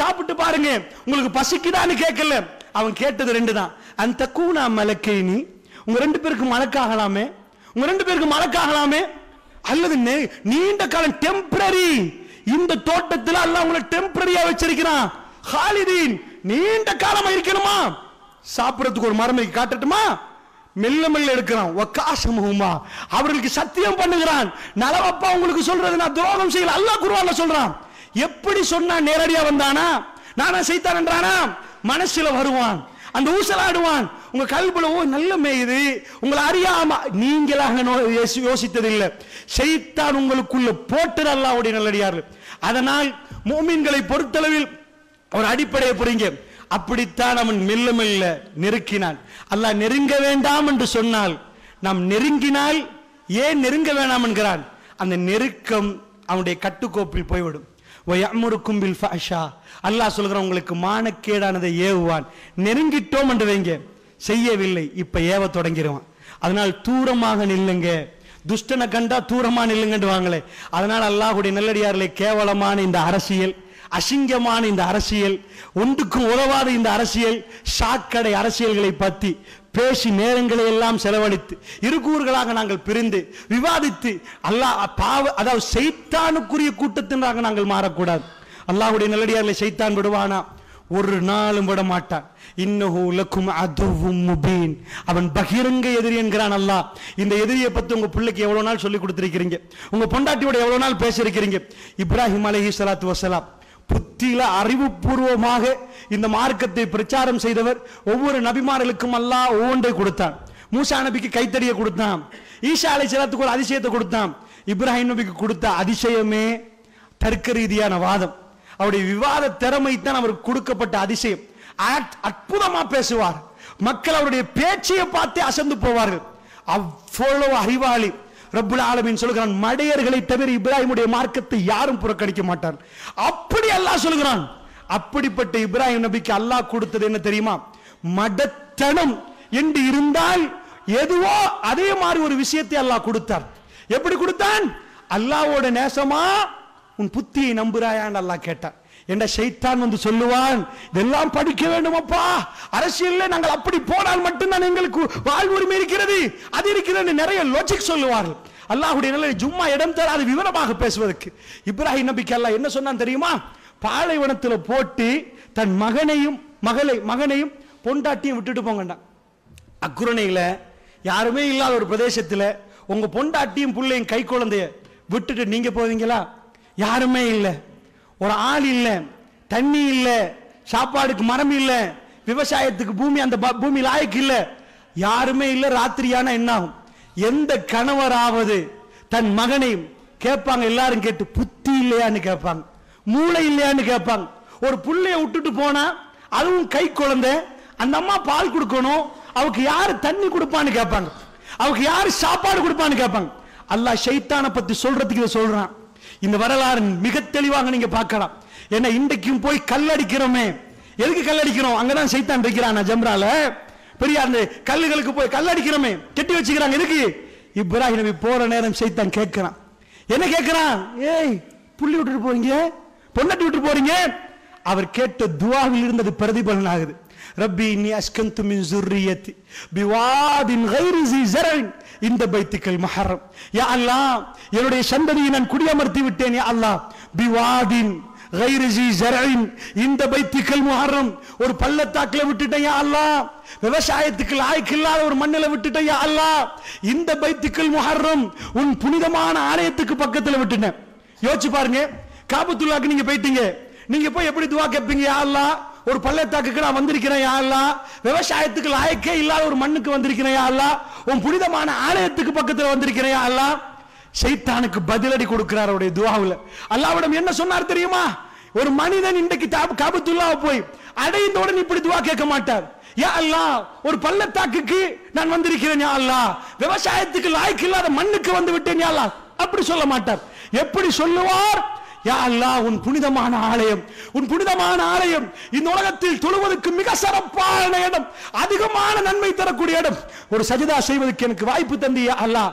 சாப்பிட்டு பாருங்க உங்களுக்கு பசிக்குதான்னு கேட்கல, அவன் கேட்டது 2 தான், அந்த கூனா மலக்கைனி, உங்க 2 பேருக்கு மலக்காகலாமே, உங்க 2 பேருக்கு மலக்காகலாமே, அல்லது நீண்ட காலம் டெம்பரரி, இந்த தோட்டத்தில் அல்லாஹ் உங்களை டெம்பரரியா வச்சிருக்கிறான், ஹாலிதீன் நீண்ட காலமா இருக்கணுமா, சாப்பிடறதுக்கு ஒரு மரமை காட்டட்டுமா, மெல்ல மெல்ல எடுக்கிறான். வகாசமுஹுமா, அவர்களுக்கு சத்தியம் பண்ணுகிறான், நலவப்பா உங்களுக்கு சொல்றது நான் துரோகம் செய்யல, அல்லாஹ் குர்ஆன்ல சொல்றான். எப்படி சொன்னா, நேரடியா வந்தானா, நானா சைத்தான் என்றானா? மனசுல வருவான், அந்த ஊசலாடுவான். உங்க கல்புல ஓ நல்ல மேயுது, உங்களை அறியாம நீங்களாக யோசித்ததில்லை, ஷைத்தான் உங்களுக்குள்ள போட்டு அல்லாஹ்வுடைய நல்லடியார்கள். அதனால் முஃமின்களை பொறுத்தளவில் ஒரு அடிப்படையை புரிங்க. அப்படித்தான் அவன் மெல்ல மெல்ல நெருக்கினான். அல்லாஹ் நெருங்க வேண்டாம் என்று சொன்னால் நாம் நெருங்கினால் ஏன் நெருங்க வேண்டாம் என்கிறான்? அந்த நெருக்கம் அவனுடைய கட்டுக்கோப்பில் போய்விடும். வயமுருக்கும் பில் ஃபஹ்ஷா, அல்லாஹ் சொல்கிறான் உங்களுக்கு மானக்கேடானதை ஏவுவான். நெருங்கிட்டோம் என்று வைங்க, செய்யவில்லை, இப்ப ஏவ தொடங்கிடுவான். அதனால் தூரமாக நில்லுங்க, துஷ்டனை கண்டா தூரமா நில்லுங்கன்னு வாங்களே. அதனால் அல்லாஹ்வுடைய நல்லடியார்களை கேவலமான இந்த அரசியல், அசிங்கமான இந்த அரசியல், ஒன்றுக்கும் உதவாத இந்த அரசியல், சாக்கடை அரசியல்களை பற்றி பேசி நேரங்களை எல்லாம் செலவழித்து இருகூறுகளாக நாங்கள் பிரிந்து விவாதித்து அல்லாஹ் அதாவது சைத்தானுக்குரிய கூட்டத்தினராக நாங்கள் மாறக்கூடாது. அல்லாஹ்வுடைய நல்லடியார்களை சைத்தான் விடுவானா? ஒரு நாளும் விட மாட்டான். இன்னஹு லக்கும் அதுவும் முபீன், அவன் பகிரங்க எதிரி என்கிறான் அல்லாஹ். இந்த எதிரியை பத்தி உங்க பிள்ளைக்கு எவ்வளவு நாள் சொல்லி கொடுத்திருக்கிறீங்க, உங்க பொண்டாட்டியோட எவ்வளவு நாள் பேசியிருக்கிறீங்க. இப்ராஹிம் அலைஹிஸ்ஸலாத்து வஸ்ஸலாம் புத்தியில அறிவுபூர்வமாக இந்த மார்க்கத்தை பிரச்சாரம் செய்தவர். ஒவ்வொரு நபிமார்களுக்கும் அல்லாஹ் ஒவ்வொன்றை கொடுத்தான். மூசா நபிக்கு கைத்தடியை கொடுத்தான், ஈசா அலைஹிஸ்ஸலாத்துக்கு ஒரு அதிசயத்தை கொடுத்தான். இப்ராஹிம் நபிக்கு கொடுத்த அதிசயமே தர்க்க ரீதியான வாதம். அவருடைய விவாத திறமை தான் அவருக்கு கொடுக்கப்பட்ட அதிசயம். அற்புதமா பேசுவார், மக்கள் அவருடைய பேச்சையை பார்த்தே அசந்து போவார்கள். அவ்வளவு அறிவாளி. ரப்புல் ஆலமீன் சொல்கிறான், மடையர்களை தவிர இப்ராஹிமுடைய மார்க்கத்தை யாரும் புறக்கணிக்க மாட்டார். அப்படி அல்லாஹ் சொல்கிறான். அப்படிப்பட்ட இப்ராஹிம் நபிக்கு அல்லாஹ் கொடுத்தது என்ன தெரியுமா? மடத்தனம் என்று இருந்தால் எதுவோ அதே மாதிரி ஒரு விஷயத்தை அல்லாஹ் கொடுத்தார். எப்படி கொடுத்தான்? அல்லாஹ்வோட நேசமா உன் புத்தியை நம்புறாயான்னு அல்லாஹ் கேட்டார். என்ற ஷைத்தான் வந்து சொல்லுவான், இதெல்லாம் படிக்க வேண்டும் அப்பா, அரசியல்ல நாங்கள் அப்படி போனால் மட்டும்தான் எங்களுக்கு வாழ்வுரிமை இருக்கிறது, அது இருக்கிறது, நிறைய லாஜிக் சொல்லுவார்கள். அல்லாஹ்வுடைய நல்ல ஜும்மா இடம் தராது விவரமாக பேசுவதற்கு. இப்ராஹிம் நபிக்கு அல்லாஹ் என்ன சொன்னான் தெரியுமா? பாலைவனத்தில் போட்டு தன் மகனையும் பொண்டாட்டியும் விட்டுட்டு போங்கண்டான். அக்குரணையில யாருமே இல்லாத ஒரு பிரதேசத்தில் உங்க பொண்டாட்டியும் பிள்ளையும் கை குழந்தைய விட்டுட்டு நீங்க போவீங்களா? யாருமே இல்லை, ஒரு ஆள் இல்லை, தண்ணி இல்லை, சாப்பாடுக்கு மரம் இல்லை, விவசாயத்துக்கு பூமி அந்த பூமி லாய்க்கு இல்லை, யாருமே இல்லை. ராத்திரியான என்ன ஆகும்? எந்த கணவராவது தன் மகனையும் கேட்பாங்க, எல்லாரும் கேட்டு புத்தி இல்லையான்னு கேட்பாங்க, மூளை இல்லையான்னு கேட்பாங்க. ஒரு புள்ளைய விட்டுட்டு போனா அதுவும் கை குழந்தை, அந்த அம்மா பால் கொடுக்கணும், அவருக்கு யாரு தண்ணி கொடுப்பான்னு கேட்பாங்க, அவருக்கு யாரு சாப்பாடு கொடுப்பான்னு கேட்பாங்க. அல்லாஹ் ஷைத்தானை பத்தி சொல்றதுக்கு இதை சொல்றான். இந்த வரலாறு மிக தெளிவாக நீங்க பார்க்கலாம். ஏன்னா இன்றைக்கும் போய் கல்லடிக்கிறோமே, எதுக்கு கல்லடிக்கிறோம்? அங்கதான் சைத்தான் இருக்கிறான் ஜம்ரால, பெரிய அந்த கல்லுகளுக்கு போய் கல்லடிக்கிறோமே, கெட்டி வச்சுக்கிறாங்க. எதுக்கு? இப்ராஹிம் நபி போற நேரம் சைத்தான் கேட்கிறான். என்ன கேட்கிறான்? ஏய், புள்ளி விட்டுட்டு போறீங்க, பொண்ணட்டி விட்டு போறீங்க. அவர் கேட்ட துஆவில் இருந்தது பிரதிபலன் ஆகுது. ரப்பி இன்னி அஸ்கன்து மின் ஸுர்ரிய்யதி பிவாதின் கைரி ஸி ஸர்இன் இந்த பைத்திக்கல் முஹர்ரம். யா அல்லாஹ், என்னுடைய சந்ததியை நான் குடியமர்த்தி விட்டேன். யா அல்லாஹ், பிவாதின் கைரி ஸி ஸர்இன் இந்த பைத்திக்கல் முஹர்ரம், ஒரு பள்ளத்தாக்குல விட்டுட்டேன். யா அல்லாஹ், விவசாயத்துக்கு லாய்க்கு இல்லாத ஒரு மண்ணில விட்டுட்டேன். யா அல்லாஹ், இந்த பைத்திக்கல் முஹர்ரம் உன் புனிதமான ஆலயத்துக்கு பக்கத்துல விட்டுட்டேன். யோசிச்சு பாருங்க, காபத்துல்லாஹ்க்கு நீங்க போயிட்டீங்க, நீங்க போய் எப்படி துஆ கேட்பீங்க? யா அல்லாஹ், ஒரு பள்ளத்தாக்குக்கு நான் வந்திருக்கிறேன். யா அல்லாஹ், விவசாயத்துக்கு லாயக்கே இல்லாத ஒரு மண்ணுக்கு வந்திருக்கிறேன். யா அல்லாஹ், உன் புனிதமான ஆலயத்துக்கு பக்கத்துல வந்திருக்கிறேன். யா அல்லாஹ். ஷைத்தானுக்கு பதிலடி கொடுக்கிறார் அவருடைய துஆவுல. அல்லாஹ்விடம் என்ன சொன்னார் தெரியுமா? ஒரு மனிதன் இன்றைக்கு காபத்துல்லாஹ் போய் அடைந்த உடனே இப்படி துஆ கேட்க மாட்டார். யா அல்லாஹ், ஒரு பள்ளத்தாக்குக்கு நான் வந்திருக்கிறேன். யா அல்லாஹ், விவசாயத்துக்கு லாயக்கு இல்லாத மண்ணுக்கு வந்து விட்டேன். யா அல்லாஹ், அப்படி சொல்ல மாட்டார். எப்படி சொல்லுவார்? யா அல்லாஹ், உன் புனிதமான ஆலயம், உன் புனிதமான ஆலயம் இந்த உலகத்தில் தொழுவதற்கு மிக சிறப்பான இடம், அதிகமான நன்மை தரக்கூடிய இடம். ஒரு சஜதா செய்வதற்கு எனக்கு வாய்ப்பு தந்தி. யா அல்லாஹ்,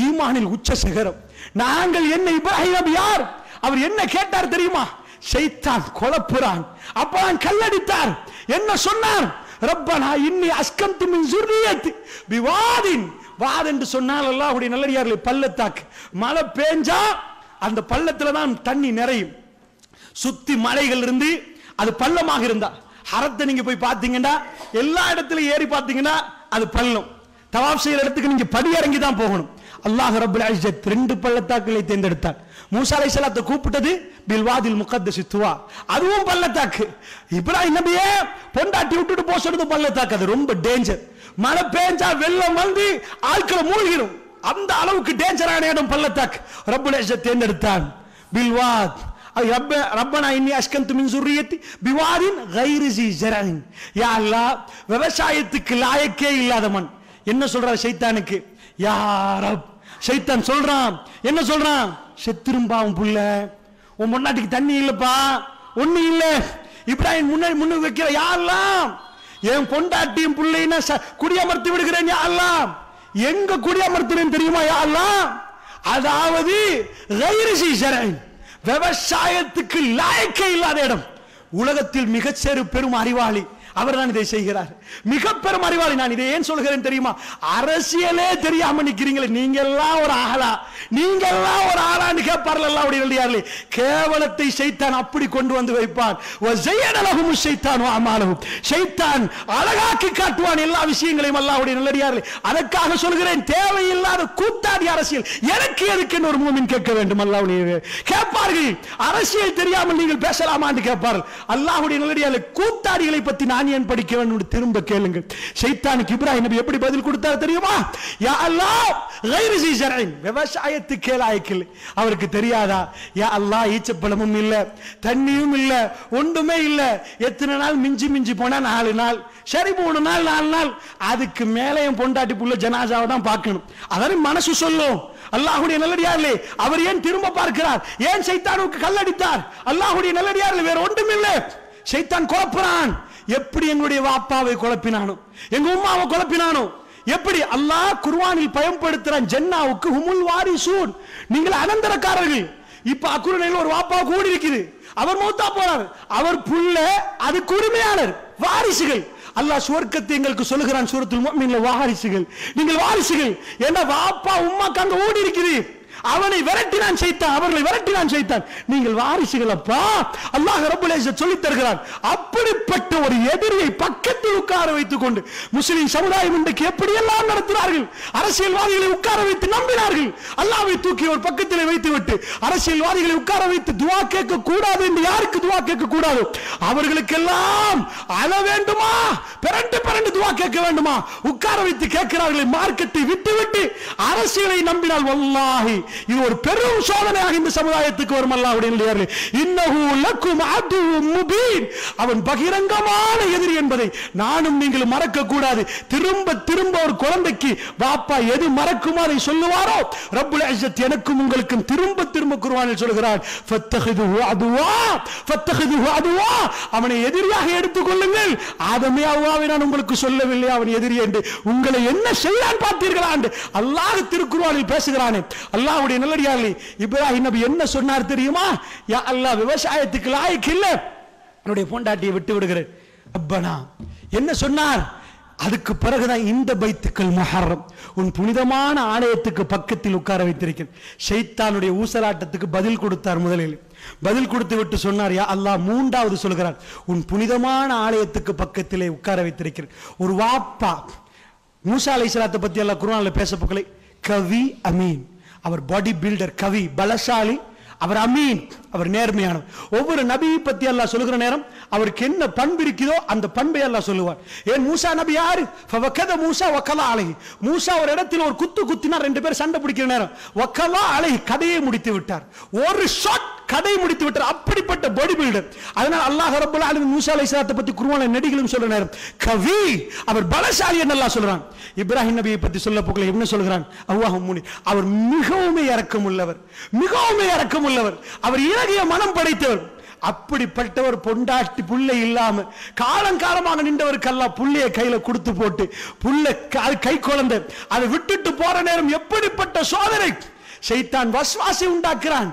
ஈமானில் உச்ச சிகரம். நாங்கள் என்ன இப்ராஹிம் நபி யார்? அவர் என்ன கேட்டார் தெரியுமா? ஷைத்தான் குழப்புறான். அப்பதான் கல்லடித்தார். என்ன சொன்னார்? ரப்பனா இன்னி அஸ்கன்து மின் ஸுர்ரிய்யதி பிவாதின். வாத் என்று சொன்னால் அல்லாஹ்வுடைய நல்லடியார்களே, பள்ளத்தாக்கு. மழை பேஞ்சா அந்த பள்ளத்துல தான் தண்ணி நிறையும். சுத்தி மலைகள் இருந்து அது பள்ளமாக இருந்தா, ஹரத்தை நீங்க போய் பாத்தீங்கன்னா எல்லா இடத்துலயும் ஏறி பாத்தீங்கன்னா அது பள்ளம். தவாப் செய்யற இடத்துக்கு நீங்க படி இறங்கி தான் போகணும். அல்லாஹ் ரப்பல் இஸ்ஸத் ரெண்டு பள்ளத்தாக்குகளை தேர்ந்தெடுத்தார். மூசா அலைஹிஸ்ஸலாத்தை கூப்பிட்டது பில்வாதில் முகத்தஸ் துவா, அதுவும் பள்ளத்தாக்கு. இப்ராஹிம் நபியே பொண்டாட்டி விட்டுட்டு போக சொல்றது பள்ளத்தாக்கு, அது ரொம்ப டேஞ்சர். மழை பெஞ்சா வெள்ளம் வந்து ஆட்களை மூழ்கிடும், அந்த அளவுக்கு டேஞ்சரான இடம் பள்ளத்தாக்கு. ரப்புல் இஸ்ஸத் தேர்ந்தெடுத்தான் பில்வாத். ரப்பனா இன்னி அஸ்கன்து மின் ஸுர்ரியத்தி பிவாதின் கைரி ஸி ஸரஇன். யா அல்லாஹ், விவசாயத்துக்கு லாயக்கே இல்லாத மண். என்ன சொல்றார் ஷைத்தானுக்கு? யா ரப். ஷைத்தான் சொல்றான், என்ன சொல்றான்? செத்திரும்பாவும் புள்ள, உன் பொண்டாட்டிக்கு தண்ணி இல்லப்பா, ஒண்ணு இல்ல. இப்ராஹிம் முன்னுக்கு வைக்கிற, யா அல்லாஹ் என் பொண்டாட்டியும் புள்ளைனா குடியமர்த்தி விடுகிறேன் யா அல்லாஹ். எங்க குடியமர்த்துறேன் தெரியுமா யா அல்லாஹ்? அதாவது கைரி ஸி ஸரஇன், விவசாயத்துக்கு லாயக்கே இல்லாத இடம். உலகத்தில் மிகச்சிறு பெரும் அறிவாளி அவர் தான் இதை செய்கிறார், மிக பெரும் அறிவாளி. நான் இதை ஏன் சொல்கிறேன் தெரியுமா? அரசியலே தெரியாம நிக்கிறீங்களே, நீங்க எல்லாம் ஒரு ஆளா, நீங்க எல்லாம் ஒரு ஆளான்னு கேட்பார்கள் அல்லாஹ்வுடைய நல்லடியார்களே. கேவலத்தை ஷைத்தான் அப்படி கொண்டு வந்து வைப்பான். வஸய்யன லஹும் ஷைத்தானு அமாலஹும், ஷைத்தான் அழகாக்கி காட்டுவான் எல்லா விஷயங்களையும் அல்லாஹ்வுடைய நல்லடியார்களே. அதற்காக சொல்கிறேன், தேவையில்லாத கூத்தாடி அரசியல் எனக்கு எதுக்கு ஒரு மூமின் கேட்க வேண்டும். அல்லாஹ்வுடைய கேட்பார்கள், அரசியல் தெரியாமல் நீங்கள் பேசலாமான்னு கேட்பார்கள். அல்லாஹ்வுடைய நல்லடியார்களே, கூத்தாடிகளை பத்தி நான் ஏன் படிக்க வேண்டும்? திரும்ப கேளுங்க. ஷைத்தானுக்கு இப்ராஹிம் நபி எப்படி பதில் கொடுத்தார் தெரியுமா? யா அல்லாஹ் கைரி ஸி ஸரஇன், விவசாயத்துக்கு லாயக்கில்லை. அவருக்கு தெரியாதா? யா அல்லாஹ் ஈச்சப்பழமும் இல்ல, தண்ணியும் இல்ல, ஒன்றுமே இல்ல. எத்தனை நாள்? மிஞ்சி மிஞ்சி போனா 4 நாள், சரி 3 நாள் 4 நாள், அதுக்கு மேலே என் பொண்டாட்டி புள்ள ஜனாசாவை தான் பார்க்கணும். அதாவது மனசு சொல்லும். அல்லாஹ்வுடைய நல்லடியார்களே, அவர் ஏன் திரும்ப பார்க்கிறார்? ஏன் ஷைத்தானுக்கு கல்லடித்தார்? அல்லாஹ்வுடைய நல்லடியார்களே, வேற ஒன்றுமில்லை. ஷைத்தான் குழப்புறான். எப்படி எங்களுடைய வாப்பாவை குழப்பினானோ, எங்க உம்மாவை குழப்பினானோ, எப்படி அல்லாஹ் குர்ஆனில் பயன்படுத்துறான், ஜன்னாவுக்கு ஹுமுல் வாரிசூன், நீங்கள் அனந்தரக்காரர்கள். இப்ப அக்குரனையில் ஒரு வாப்பா கூடி இருக்குது, அவர் மௌத்தா போறார், அவர் புள்ள அதுக்கு உரிமையாளர், வாரிசுகள். அல்லாஹ் சுவர்க்கத்தை எங்களுக்கு சொல்லுகிறான் சூரத்துல் முஃமின்ல, வாரிசுகள், நீங்கள் வாரிசுகள். என்ன வாப்பா உம்மாக்கு அங்க ஓடி இருக்குது, அவனை விரட்டினான் ஷைத்தான், அவர்களை விரட்டினான் ஷைத்தான், நீங்கள் வாரிசுகள் அப்பா. அல்லாஹ் ரப்பல் இஸ்ஸத் சொல்லித் தருகிறான். அப்படிப்பட்ட ஒரு எதிரியை பக்கத்தில் உட்கார வைத்துக் கொண்டு முஸ்லிம் சமுதாயம் இன்றைக்கு எப்படி எல்லாம் நடத்துகிறார்கள். அரசியல்வாதிகளை உட்கார வைத்து நம்பினார்கள். அல்லாஹ்வை தூக்கி ஒரு பக்கத்தில் வைத்து விட்டு அரசியல்வாதிகளை உட்கார வைத்து துஆ கேட்க கூடாது என்று யாருக்கு துஆ கேட்க கூடாது? அவர்களுக்கெல்லாம் அழ வேண்டுமா, பிறண்டு பிறண்டு துஆ கேட்க வேண்டுமா? உட்கார வைத்து கேட்கிறார்கள். மார்க்கத்தை விட்டு விட்டு அரசியலை நம்பினால் வல்லாஹி இது ஒரு பெரும் சோதனையாக இந்த சமுதாயத்துக்கு வரும். அல்லாஹ்வுடைய நல்லடியார்களே, இன்னஹு லக்கும் அதுவும் முபீன், அவன் பகிரங்கமான எதிரி என்பதை நானும் நீங்கள் மறக்க கூடாது. திரும்ப திரும்ப ஒரு குழந்தைக்கு பாப்பா எது மறக்குமோ அதை சொல்லுவாரோ, ரப்புல் இஸ்ஸத் எனக்கும் உங்களுக்கும் திரும்ப திரும்ப குர்ஆனில் சொல்கிறார், ஃபத்தஹிதுஹு அதுவா ஃபத்தஹிதுஹு அதுவா, அவனை எதிரியாக எடுத்துக் கொள்ளுங்கள். ஆதமே அவ்வாவை நான் உங்களுக்கு சொல்லவில்லை அவன் எதிரி என்று? உங்களை என்ன செய்தான் பார்த்தீர்களா என்று அல்லாஹ் திருக்குர்ஆனில் பேசுகிறானே. அல்லாஹ்வுடைய நல்லடியார்களே, இப்ராஹிம் நபி என்ன சொன்னார் தெரியுமா? யா அல்லாஹ், விவசாயத்துக்கு லாயக்கு இல்ல, என்னுடைய பொண்டாட்டியை விட்டு விடுகிறேன். ரப்பனா என்ன சொன்னார்? அதுக்கு பிறகுதான் இந்த பைத்துக்கள் முஹர்ரம், உன் புனிதமான ஆலயத்துக்கு பக்கத்தில் உட்கார வைத்திருக்கிறேன். ஷைத்தானுடைய ஊசலாட்டத்துக்கு பதில் கொடுத்தார். முதலில் பதில் கொடுத்து விட்டு சொன்னார், யா அல்லாஹ், மூன்றாவது சொல்கிறார், உன் புனிதமான ஆலயத்துக்கு பக்கத்திலே உட்கார வைத்திருக்கிறேன். ஒரு வாப்பா மூசா அலைஹிஸ்ஸலாத்தை பத்தி அல்லாஹ் குர்ஆன்ல பேச போகலை. கவி அமீன், அவர் பாடி பில்டர், கவி பலசாலி, அவர் அமீன், அவர் நேர்மையானவர். ஒவ்வொரு நபியை பத்தி அல்லாஹ் சொல்லுகிற நேரம் அவருக்கு என்ன பண்பு இருக்குதோ அந்த பண்பை அல்லாஹ் சொல்லுவார். ஏன் மூசா நபி யாரு? ஃபவகத மூசா வகலா அலைஹி, மூசா ஒரு இடத்தில் ஒரு குத்து குத்தினார், 2 பேர் சண்டை பிடிக்கிற நேரம் வகலா அலைஹி, கதையை முடித்து விட்டார். ஒரு ஷாட் கதை முடித்து விட்டார். அப்படிப்பட்ட பாடி பில்டர். அதனால் அல்லாஹ் ரப்பல் ஆலமீன் மூசா அலைஹிஸ்ஸலாத்தை பத்தி குர்ஆனில் நடிகளும் சொல்ற நேரம் கவி, அவர் பலசாலி என்று அல்லாஹ் சொல்றான். இப்ராஹிம் நபியை பத்தி சொல்ல போகல என்ன சொல்கிறான்? அல்லாஹ் முனி, அவர் மிகவும் இரக்கமுள்ளவர், மிகவும் இரக்கமுள்ளவர், அவர் இறகிய மனம் படைத்தவர். அப்படிப்பட்டவர் பொண்டாட்டி புள்ளை இல்லாம காலங்காலமாக நின்றவருக்கு அல்லாஹ் புள்ளைய கையில கொடுத்து போட்டு புள்ள கை குழந்தை அதை விட்டுட்டு போற நேரம் எப்படிப்பட்ட சோதனை! ஷைத்தான் வஸ்வாசி உண்டாக்குறான்.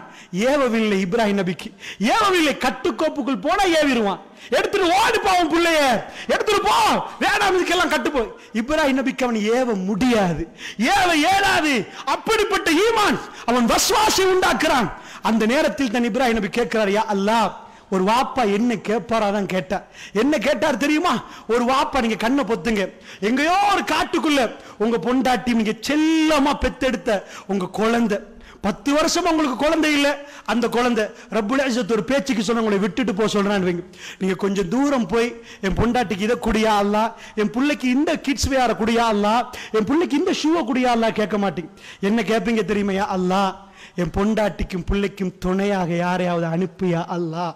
ஏவவில்லை இப்ராஹிம் நபிக்கு, ஏவவில்லை. கட்டுக்கோப்புக்குள் போனா ஏவிடுவான். எடுத்துட்டு ஓடி போவோம், பிள்ளைய எடுத்துட்டு போ, வேணாம் இதுக்கெல்லாம் கட்டுப்போ. இப்ராஹிம் நபிக்கு அவன் ஏவ முடியாது, ஏவ ஏறாது. அப்படிப்பட்ட ஈமான் அவன் வஸ்வாசி உண்டாக்குறான். அந்த நேரத்தில் தான் இப்ராஹிம் நபி கேட்கிறார், யா அல்லாஹ், ஒரு வாப்பா என்ன கேட்பாராதான் கேட்டார். என்ன கேட்டார் தெரியுமா? ஒரு வாப்பா, நீங்க கண்ணை பொத்துங்க, எங்கேயோ ஒரு காட்டுக்குள்ள உங்க பொண்டாட்டி நீங்க செல்லமா பெத்தெடுத்த உங்க குழந்தை 10 வருஷம் உங்களுக்கு குழந்தை இல்லை, அந்த குழந்தை ரப்புல் இஸ்ஸத் ஒரு பேச்சுக்கு சொன்ன உங்களை விட்டுட்டு போக சொல்றான்னு வைங்க. நீங்க கொஞ்சம் தூரம் போய் என் பொண்டாட்டிக்கு இதை குடியா அல்லாஹ், என் பிள்ளைக்கு இந்த கிட்ஸ் வேற குடியா அல்லாஹ், என் பிள்ளைக்கு இந்த ஷூவை குடியா அல்லாஹ் கேட்க மாட்டீங்க. என்ன கேட்பீங்க தெரியுமையா? அல்லாஹ் என் பொண்டாட்டிக்கும் பிள்ளைக்கும் துணையாக யாரையாவது அனுப்பியா அல்லாஹ்,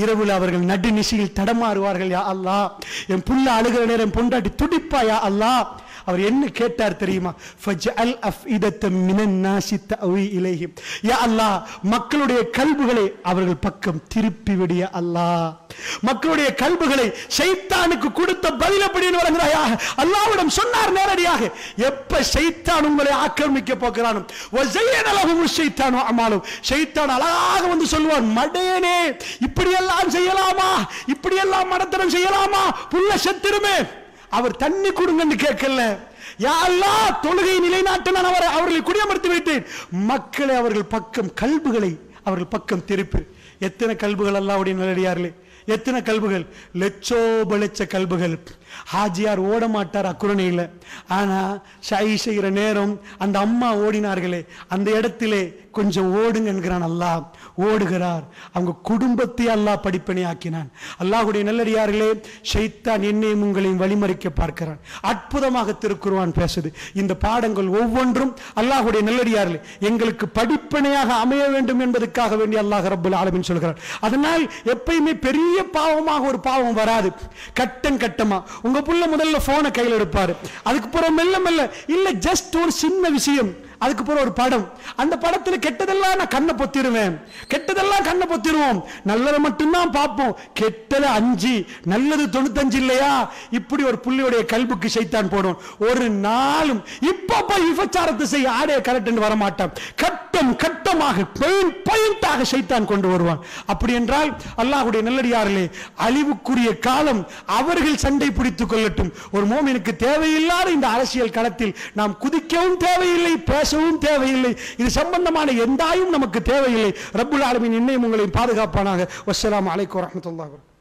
இரவுல அவர்கள் நடுநிசையில் தடமாறுவார்கள் யா அல்லாஹ், என் புள்ள அழுகிற நேரம் பொண்டாட்டி துடிப்பா யா அல்லாஹ். அவர் என்ன கேட்டார் தெரியுமா? ஃபஜ்அல் அஃஇதத்தம் மினன் நாஸி தஅவி இலைஹிம், யா அல்லாஹ் மக்களுடைய கல்புகளை அவர்கள் பக்கம் திருப்பி விடு யா அல்லாஹ். மக்களுடைய கல்புகளை ஷைத்தானுக்கு கொடுத்த பதில் அப்படின்னு வழங்குறாயா? அல்லாஹ்விடம் சொன்னார் நேரடியாக. எப்ப ஷைத்தான் உங்களை ஆக்கிரமிக்க போகிறானோ, வஸய்யன லஹும் ஷைத்தானு அமாலும், ஷைத்தான் அழகாக வந்து சொல்வான், மடையனே இப்படி எல்லாம் செய்யலாமா, இப்படி எல்லாம் மடத்தனம் செய்யலாமா, புள்ள செத்துருமே. அவர் தண்ணி கொடுங்கன்னு கேட்கல, யா அல்லாஹ் தொழுகை நிலைநாட்ட நான் அவர்களை குடியமர்த்தி வைத்தேன், மக்களை அவர்கள் பக்கம் கல்புகளை அவர்கள் பக்கம் திருப்பி. எத்தனை கல்புகள் அல்லாஹ்வுடைய நல்லடியார்களே, எத்தனை கல்புகள், லட்சோப லட்ச கல்புகள். ஹாஜியார் ஓட மாட்டார் அக்குரணையில், ஆனா ஷை செய்கிற நேரம் அந்த அம்மா ஓடினார்களே அந்த இடத்திலே கொஞ்சம் ஓடுங்க என்கிறான் அல்லாஹ், ஓடுகிறார். அவங்க குடும்பத்தை அல்லாஹ் படிப்பனை ஆக்கினான். அல்லாஹ்வுடைய நல்லடியார்களே, ஷைத்தான் என்னையும் உங்களையும் வழிமறிக்க பார்க்கிறான். அற்புதமாக திருக்குர்ஆன் பேசுது. இந்த பாடங்கள் ஒவ்வொன்றும் அல்லாஹ்வுடைய நல்லடியார்களே எங்களுக்கு படிப்பனையாக அமைய வேண்டும் என்பதற்காக வேண்டிய அல்லாஹ் ரப்புல் ஆலமீன் சொல்கிறார். அதனால் எப்பயுமே பெரிய பாவமாக ஒரு பாவம் வராது, கட்டம் கட்டமா. உங்க புள்ள முதல்ல போனை கையில் எடுப்பாரு, அதுக்கு பிறகு மெல்ல மெல்ல இல்ல ஜஸ்ட் ஒரு சின்ன விஷயம், அதுக்கு பிறகு ஒரு படம், அந்த படத்தில் கெட்டதெல்லாம் நான் கண்ணை பொத்திடுவேன், கெட்டதெல்லாம் கண்ணை பொத்திடுவோம், நல்லதை மட்டும்தான் பார்ப்போம், கெட்டது 5 நல்லது 95 இல்லையா? இப்படி ஒரு புள்ளியுடைய கல்புக்கு ஷைத்தான் போடும். ஒரு நாளும் இப்ப போய் விபச்சாரத்தை செய்ய ஆடைய கரெக்ட் வர மாட்டான், கட்டம் கட்டமாக பாயிண்டாக ஷைத்தான் கொண்டு வருவான். அப்படி என்றால் அல்லாஹ்வுடைய நல்லடியார்களே, அழிவுக்குரிய காலம் அவர்கள் சண்டை பிடித்துக் கொள்ளட்டும். ஒரு மோமினுக்கு தேவையில்லாத இந்த அரசியல் களத்தில் நாம் குதிக்கவும் தேவையில்லை, பேசவும் தேவையில்லை, இது சம்பந்தமான எந்த ஆயும் நமக்கு தேவையில்லை. ரப்புல் ஆலமீன் என்னையும் உங்களையும் பாதுகாப்பானாக. வஸ்ஸலாமு அலைக்கும் வரஹ்மத்துல்லாஹி வபரகாத்துஹு.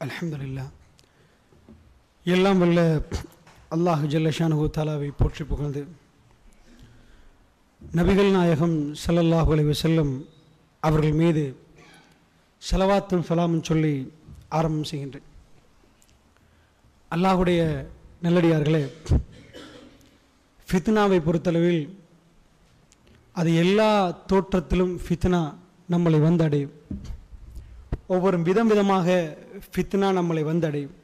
அல்ஹம்துலில்லாஹ். எல்லாம் வல்ல அல்லாஹ் ஜல்ல ஷானுஹு தஆலாவை போற்றி புகழ்ந்து நபிகள் நாயகம் ஸல்லல்லாஹு அலைஹி வஸல்லம் அவர்கள் மீது ஸலவாத்தும் ஸலாமும் சொல்லி ஆரம்பம் செய்கின்றேன். அல்லாஹ்வுடைய நல்லடியார்களே, ஃபித்னாவை பொறுத்தளவில் அது எல்லா தோற்றத்திலும் ஃபித்னா நம்மளை வந்தடையும். ஒவ்வொரு விதம் விதமாக ஃபித்னா நம்மளை வந்தடையும்.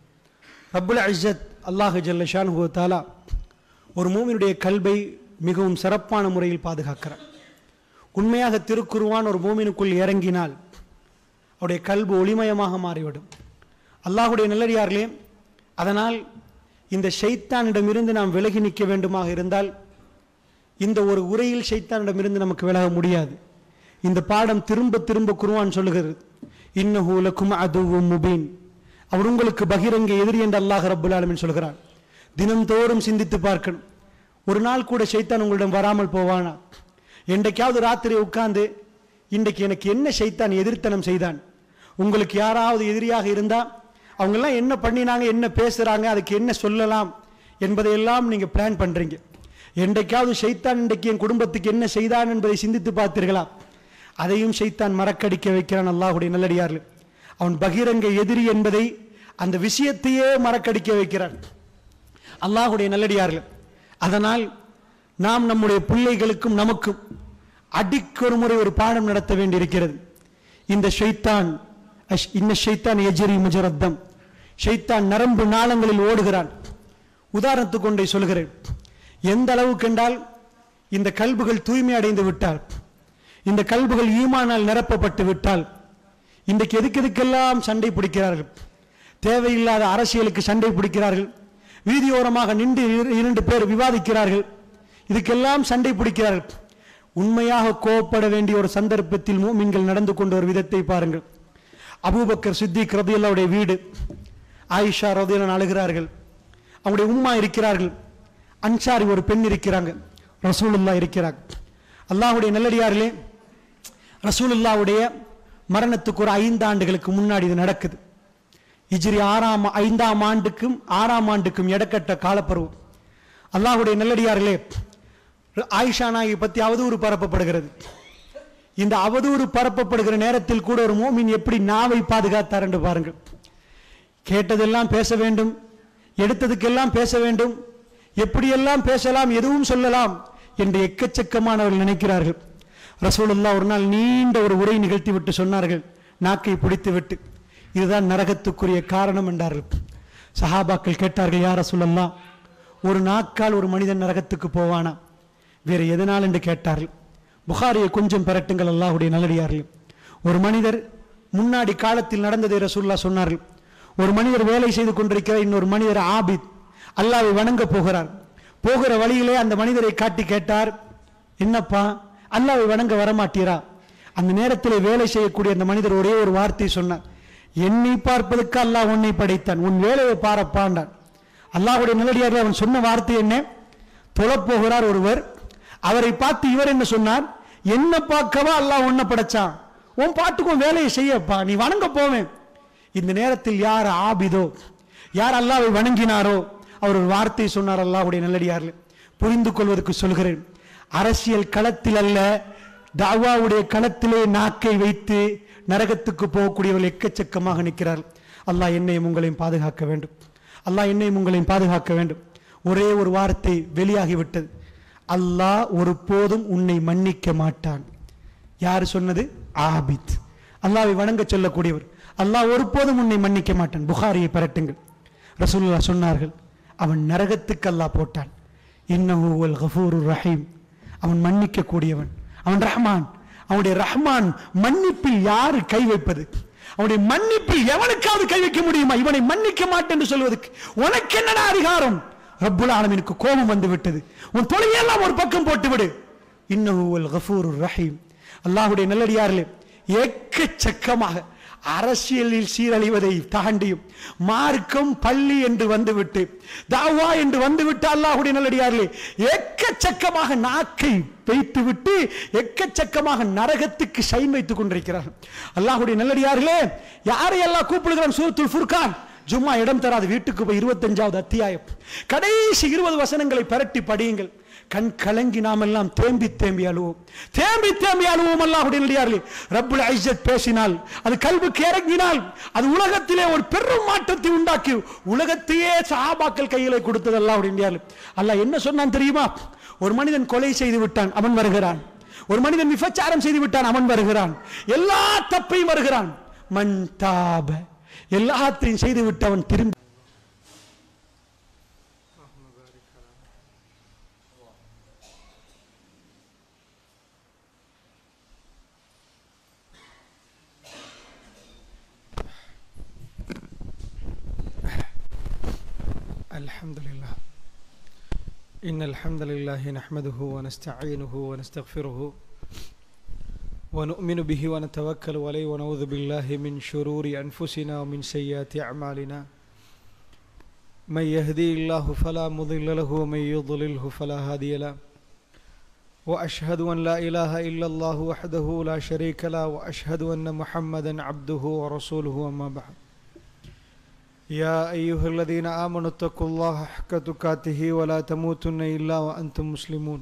ரப்புல் இஸ்ஸத் அல்லாஹ் ஜல்ல ஷானுஹு தஆலா ஒரு மூமினுடைய கல்பை மிகவும் சிறப்பான முறையில் பாதுகாக்கிறார். உண்மையாக திருக்குர்ஆன் ஒரு மூமினுக்குள் இறங்கினால் அவருடைய கல்பு ஒளிமயமாக மாறிவிடும். அல்லாஹ்வுடைய நல்லடியார்களே, அதனால் இந்த ஷைத்தானிடமிருந்து நாம் விலகி நிற்க வேண்டுமாக இருந்தால் இந்த ஒரு உரையில் ஷைத்தானிடமிருந்து நமக்கு விலக முடியாது. இந்த பாடம் திரும்ப திரும்ப குர்ஆன் சொல்லுகிறது, இன்னஹு லகும் அதுவும் முபீன், அவர் உங்களுக்கு பகிரங்க எதிரி என்று அல்லாஹ் ரப்புல் ஆலமீன் சொல்கிறார். தினந்தோறும் சிந்தித்து பார்க்கணும். ஒரு நாள் கூட ஷைத்தான் உங்களிடம் வராமல் போவானா? என்றைக்காவது ராத்திரி உட்கார்ந்து இன்றைக்கு எனக்கு என்ன ஷைத்தான் எதிர்த்தனம் செய்தான், உங்களுக்கு யாராவது எதிரியாக இருந்தா அவங்கெல்லாம் என்ன பண்ணினாங்க, என்ன பேசுறாங்க, அதுக்கு என்ன சொல்லலாம் என்பதையெல்லாம் நீங்க பிளான் பண்றீங்க. என்றைக்காவது ஷைத்தான் இன்றைக்கு என் குடும்பத்துக்கு என்ன செய்தான் என்பதை சிந்தித்து பார்த்தீர்களா? அதையும் ஷைத்தான் மறக்கடிக்க வைக்கிறான். அல்லாஹ்வுடைய நல்லடியார்கள், அவன் பகிரங்க எதிரி என்பதை, அந்த விஷயத்தையே மறக்கடிக்க வைக்கிறான் அல்லாஹ்வுடைய நல்லடியார்கள். அதனால் நாம் நம்முடைய பிள்ளைகளுக்கும் நமக்கும் அடிக்கொரு முறை ஒரு பாடம் நடத்த வேண்டியிருக்கிறது. இந்த ஷைத்தான் ஷைத்தான் எஜ்ரி மஜரத்தம், ஷைத்தான் நரம்பு நாளங்களில் ஓடுகிறான். உதாரணத்துக்கு கொண்டே சொல்கிறேன். எந்த அளவுக்கு என்றால், இந்த கல்புகள் தூய்மை அடைந்து விட்டால், இந்த கல்புகள் ஈமானால் நிரப்பப்பட்டு விட்டால், இன்றைக்கு எதுக்கெல்லாம் சண்டை பிடிக்கிறார்கள், தேவையில்லாத அரசியலுக்கு சண்டை பிடிக்கிறார்கள், வீதியோரமாக நின்று 2 பேர் விவாதிக்கிறார்கள், இதுக்கெல்லாம் சண்டை பிடிக்கிறார்கள். உண்மையாக கோபப்பட வேண்டிய ஒரு சந்தர்ப்பத்தில் மூமின்கள் நடந்து கொண்ட ஒரு விதத்தை பாருங்கள். அபூபக்கர் சித்திக் ரலியல்லாஹு வீடு, ஆயிஷா ரலியல்லாஹு அழுகிறார்கள், அவங்களுடைய உம்மா இருக்கிறார்கள், அன்சாரி ஒரு பெண் இருக்கிறாங்க, ரசூலுல்லாஹ் இருக்கிறாங்க. அல்லாஹ்வுடைய நல்லடியார்களே, ரசூலுல்லாஹ்வுடைய மரணத்துக்கு ஒரு 5 ஆண்டுகளுக்கு முன்னாடி இது நடக்குது. ஹிஜ்ரி 5ஆம் ஆண்டுக்கும் 6ஆம் ஆண்டுக்கும் இடக்கட்ட காலப்பருவம். அல்லாஹ்வுடைய நல்லடியார்களே, ஆயிஷா நாயகி பற்றி அவதூறு பரப்பப்படுகிறது. இந்த அவதூறு பரப்பப்படுகிற நேரத்தில் கூட ஒரு மோமின் எப்படி நாவை பாதுகாத்தார் என்று பாருங்கள். கேட்டதெல்லாம் பேச வேண்டும், எடுத்ததுக்கெல்லாம் பேச வேண்டும், எப்படியெல்லாம் பேசலாம், எதுவும் சொல்லலாம் என்று எக்கச்சக்கமானவர்கள் நினைக்கிறார்கள். ரசூலுல்லாஹ் ஒரு நாள் நீண்ட ஒரு உரை நிகழ்த்தி விட்டு சொன்னார்கள், நாக்கை பிடித்து விட்டு, இதுதான் நரகத்துக்குரிய காரணம் என்றார்கள். சஹாபாக்கள் கேட்டார்கள், யா ரசூலல்லாஹ், ஒரு நாக்கால் ஒரு மனிதன் நரகத்துக்கு போவானா, வேறு எதனால் என்று கேட்டார்கள். புகாரியை கொஞ்சம் பெறட்டுங்கள் அல்லாஹ்வுடைய நல்லடியார்கள். ஒரு மனிதர் முன்னாடி காலத்தில் நடந்ததை ரசூலுல்லாஹ் சொன்னார்கள். ஒரு மனிதர் வேலை செய்து கொண்டிருக்கிற இன்னொரு மனிதர் ஆபித், அல்லாஹ்வை வணங்க போகிறார். போகிற வழியிலே அந்த மனிதரை காட்டி கேட்டார், என்னப்பா அல்லாஹ்வை வணங்க வரமாட்டீரா? அந்த நேரத்தில் வேலை செய்யக்கூடிய அந்த மனிதர் ஒரே ஒரு வார்த்தை சொன்னார், என்னை பார்ப்பதற்கு அல்லாஹ் உன்னை படைத்தான், உன் வேலையை பாரப்பாண்டான். அல்லாஹ்வுடைய நல்லடியார்கள், அவன் சொன்ன வார்த்தை என்ன? தொழப்போகிறார் ஒருவர், அவரை பார்த்து இவர் என்ன சொன்னார், என்ன பார்க்கவா அல்லாஹ் உன்னை படைச்சான், உன் பாட்டுக்கும் வேலையை செய்யப்பா, நீ வணங்க போவேன். இந்த நேரத்தில் யார் ஆபிதோ, யார் அல்லாஹ்வை வணங்கினாரோ அவர் ஒரு வார்த்தை சொன்னார். அல்லாஹ்வுடைய நல்லடியார்கள், புரிந்து கொள்வதற்கு சொல்கிறேன், அரசியல் களத்தில் அல்ல, தாவாவுடைய களத்திலே நாக்கை வைத்து நரகத்துக்கு போகக்கூடியவர்கள் எக்கச்சக்கமாக நிற்கிறார்கள். அல்லாஹ் என்னையும் உங்களையும் பாதுகாக்க வேண்டும். அல்லாஹ் என்னையும் உங்களையும் பாதுகாக்க வேண்டும். ஒரே ஒரு வார்த்தை வெளியாகிவிட்டது, அல்லாஹ் ஒருபோதும் உன்னை மன்னிக்க மாட்டான். யார் சொன்னது? ஆபித், அல்லாஹ்வை வணங்க சொல்லக்கூடியவர். அல்லாஹ் ஒருபோதும் உன்னை மன்னிக்க மாட்டான். புகாரியை பெறட்டுங்கள். ரசூலுல்லாஹ் சொன்னார்கள், அவன் நரகத்துக்கு அல்லாஹ் போட்டான். இன்னஹு வல் கஃபூருர் ரஹீம், அவன் மன்னிக்க கூடியவன், அவன் ரஹ்மான். அவனுடைய ரஹ்மான் மன்னிப்பில் யாரு கை வைப்பது? அவனுடைய மன்னிப்பில் எவனுக்காவது கை வைக்க முடியுமா? இவனை மன்னிக்க மாட்டேன் என்று சொல்வதற்கு உனக்கு என்னடா அதிகாரம்? ரப்புல் ஆலமீனுக்கு கோபம் வந்து விட்டது, உன் தொழுகையெல்லாம் ஒரு பக்கம் போட்டு விடு. இன்னஹு வல் கஃபூருர் ரஹீம். அல்லாஹ்வுடைய நல்லடியார்களே, எக்கச்சக்கமாக அரசியலில் சீரழிவதை தாண்டியும் மார்க்கம் பள்ளி என்று வந்துவிட்டு தாவா என்று வந்துவிட்டு அல்லாஹ்வுடைய நல்லடியார்களே, எக்கச்சக்கமாக நாக்கை வைத்துவிட்டு எக்கச்சக்கமாக நரகத்துக்கு சைன் வைத்துக் கொண்டிருக்கிறார்கள். அல்லாஹ்வுடைய நல்லடியார்களே, யாரை எல்லாம் கூப்பிடுகிறான்? சூரத்துல் ஃபுர்கான். ஜும்மா இடம் தராது, வீட்டுக்கு போய் 25வது அத்தியாயம் கடைசி 20 வசனங்களை பரட்டி படியுங்கள். கண் கலங்கி நாம் எல்லாம் தேம்பி தேம்பி அழுவோம், தேம்பி தேம்பி அழுவோம். அல்லாஹ்வுடைய நல்லடியார்களே, ரப்புல் இஸ்ஸத் பேசினால், அது கல்புக்கு இறங்கினால், அது உலகத்திலே ஒரு பெரும் மாற்றத்தை உண்டாக்கி உலகத்தையே சஹாபாக்கள் கையிலே கொடுத்தது அல்லாஹ்வுடைய நல்லடியார்களே. அல்லாஹ் என்ன சொன்னான் தெரியுமா? ஒரு மனிதன் கொலை செய்து விட்டான், அவன் வருகிறான். ஒரு மனிதன் விபச்சாரம் செய்து விட்டான், அவன் வருகிறான். எல்லா தப்பையும் வருகிறான். மன் தாப, எல்லாத்தையும் செய்து விட்டு அவன் திரும்பி அல்ஹம்துலில்லாஹ் இன்னல் ஹம்தலில்லாஹி நஹ்மதுஹு வ நஸ்தஈனுஹு வ நஸ்தக்ஃபிருஹு ونؤمن به ونتوكل عليه ونعوذ بالله من شرور أنفسنا ومن سيئات أعمالنا من يهدي الله فلا مضل له ومن يضلله فلا هادي له وأشهد أن لا إله إلا الله وحده لا شريك له وأشهد أن محمدا عبده ورسوله أما بعد يا أيها الذين آمنوا اتقوا الله حق تقاته ولا تموتن إلا وأنتم مسلمون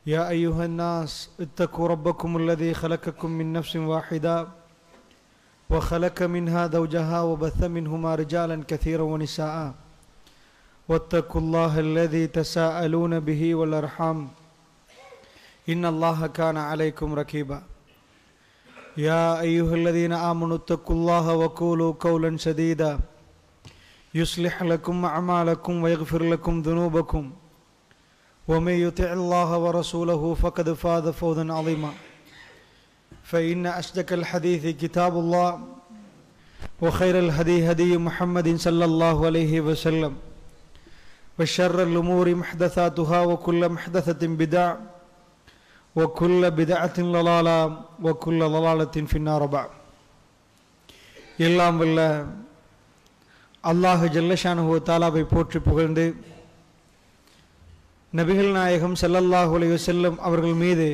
يا أيها الناس اتقوا ربكم الذي خلقكم من نفس واحدة وخلق منها زوجها وبث منهما رجالا كثيرا ونساء واتقوا الله الذي تساءلون به والأرحام إن الله كان عليكم رقيبا يا أيها الذين آمنوا اتقوا الله وقولوا قولا سديدا يصلح لكم أعمالكم ويغفر لكم ذنوبكم ومن يطع الله ورسوله فقد فاز فوزا عظيما فإن أصدق الحديث كتاب الله وخير الهدي هدي محمد صلى الله عليه وسلم وشر الأمور محدثاتها وكل محدثة بدعة وكل بدعة ضلالة وكل ضلالة في النار بعد எல்லாம் வல்ல அல்லாஹ் ஜல்லஷானுஹு வ தஆலாவை போற்றி புகழ்ந்து நபிகள் நாயகம் ஸல்லல்லாஹு அலைஹி வஸல்லம் அவர்கள் மீது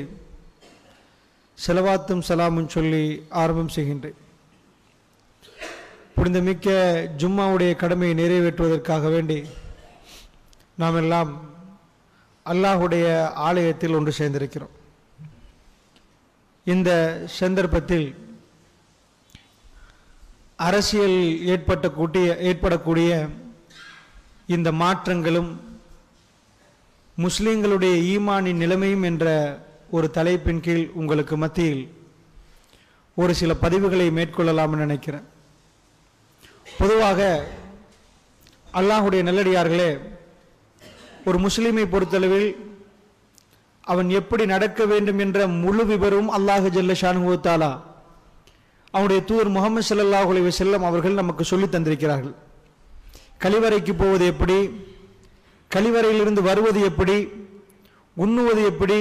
ஸலவாத்தும் சலாமும் சொல்லி ஆரம்பம் செய்கின்றேன். புனிதமிக்க ஜும்மாவுடைய கடமையை நிறைவேற்றுவதற்காக வேண்டி நாம் எல்லாம் அல்லாஹுடைய ஆலயத்தில் ஒன்று சேர்ந்திருக்கிறோம். இந்த சந்தர்ப்பத்தில் அரசியல் ஏற்படக்கூடிய இந்த மாற்றங்களும் முஸ்லிம்களுடைய ஈமானின் நிலைமையும் என்ற ஒரு தலைப்பின் கீழ் உங்களுக்கு மத்தியில் ஒரு சில பதிவுகளை மேற்கொள்ளலாம்னு நினைக்கிறேன். பொதுவாக அல்லாஹுடைய நல்லடியார்களே, ஒரு முஸ்லிமை பொறுத்தளவில் அவன் எப்படி நடக்க வேண்டும் என்ற முழு விவரமும் அல்லாஹு ஜல்ல ஷானுஹு தஆலா அவனுடைய தூதர் முஹம்மது ஸல்லல்லாஹு அலைஹி வஸல்லம் அவர்கள் நமக்கு சொல்லி தந்திருக்கிறார்கள். கழிவறைக்கு போவது எப்படி, கழிவறையிலிருந்து வருவது எப்படி, உண்ணுவது எப்படி,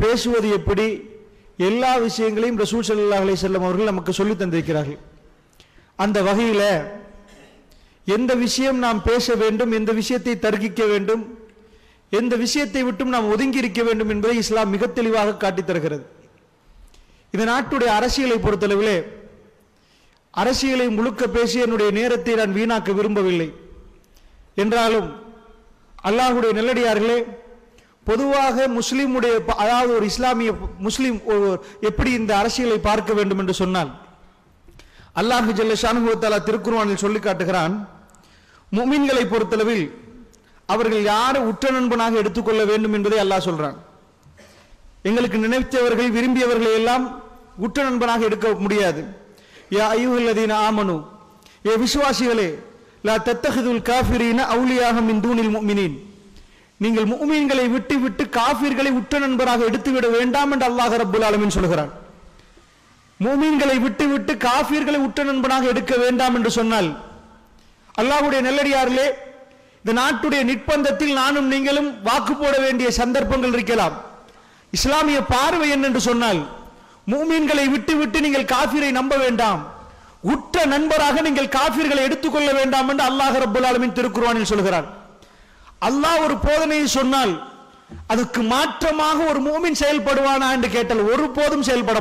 பேசுவது எப்படி, எல்லா விஷயங்களையும் ரசூல் ஸல்லல்லாஹு அலைஹி வஸல்லம் அவர்கள் நமக்கு சொல்லி தந்திருக்கிறார்கள். அந்த வகையில் எந்த விஷயம் நாம் பேச வேண்டும், எந்த விஷயத்தை தர்க்கிக்க வேண்டும், எந்த விஷயத்தை விட்டும் நாம் ஒதுங்கி இருக்க வேண்டும் என்பதை இஸ்லாம் மிக தெளிவாக காட்டித் தருகிறது. இந்த நாட்டுடைய அரசியலை பொறுத்தளவிலே அரசியலை முழுக்க பேசி என்னுடைய நேரத்தை நான் வீணாக்க விரும்பவில்லை. என்றாலும் அல்லாஹுடைய நல்லடியார்களே, பொதுவாக முஸ்லிமுடைய, அதாவது ஒரு இஸ்லாமிய முஸ்லிம் எப்படி இந்த அரசியலை பார்க்க வேண்டும் என்று சொன்னால், அல்லாஹு ஜல்ல ஷானுஹு தஆலா திருக்குர்ஆனில் சொல்லி காட்டுகிறான், முஃமின்களை பொறுத்தளவில் அவர்கள் யாரை உற்ற நண்பனாக எடுத்துக்கொள்ள வேண்டும் என்பதை அல்லாஹ் சொல்றான். எங்களுக்கு நினைத்தவர்கள் விரும்பியவர்களை எல்லாம் உற்ற நண்பனாக எடுக்க முடியாது. யா அய்யுஹல்லதீன ஆமனு, ஏ விசுவாசிகளே, லா தத்தஹிதுல் காஃபிரீன அவுலியாக மின் தூனில் முஃமினீன், நீங்கள் முஃமின்களை விட்டு விட்டு காஃபிர்களை உற்ற நண்பராக எடுத்துவிட வேண்டாம் என்று அல்லாஹ் ரப்புல் ஆலமீன் சொல்கிறான். முஃமின்களை விட்டு விட்டு காஃபிர்களை உற்ற நண்பனாக எடுக்க வேண்டாம் என்று சொன்னால், அல்லாஹ்வுடைய நல்லடியார்களே, இந்த நாட்டுடைய நிர்பந்தத்தில் நானும் நீங்களும் வாக்கு போட வேண்டிய சந்தர்ப்பங்கள் இருக்கலாம். இஸ்லாமிய பார்வை என்னென்று சொன்னால், முஃமின்களை விட்டு விட்டு நீங்கள் காஃபிரை நம்ப வேண்டாம், உற்ற நண்பராக நீங்கள் காஃபிர்களை எடுத்துக்கொள்ள வேண்டாம் என்று அல்லாஹ் ரப்புல் ஆலமீன் திருக்குர்ஆனில் சொல்கிறார். அல்லாஹ் ஒரு போதனையை சொன்னால் அதுக்கு மாற்றமாக ஒரு முஃமின் செயல்படுவானா என்று கேட்டால் ஒருபோதும் செயல்பட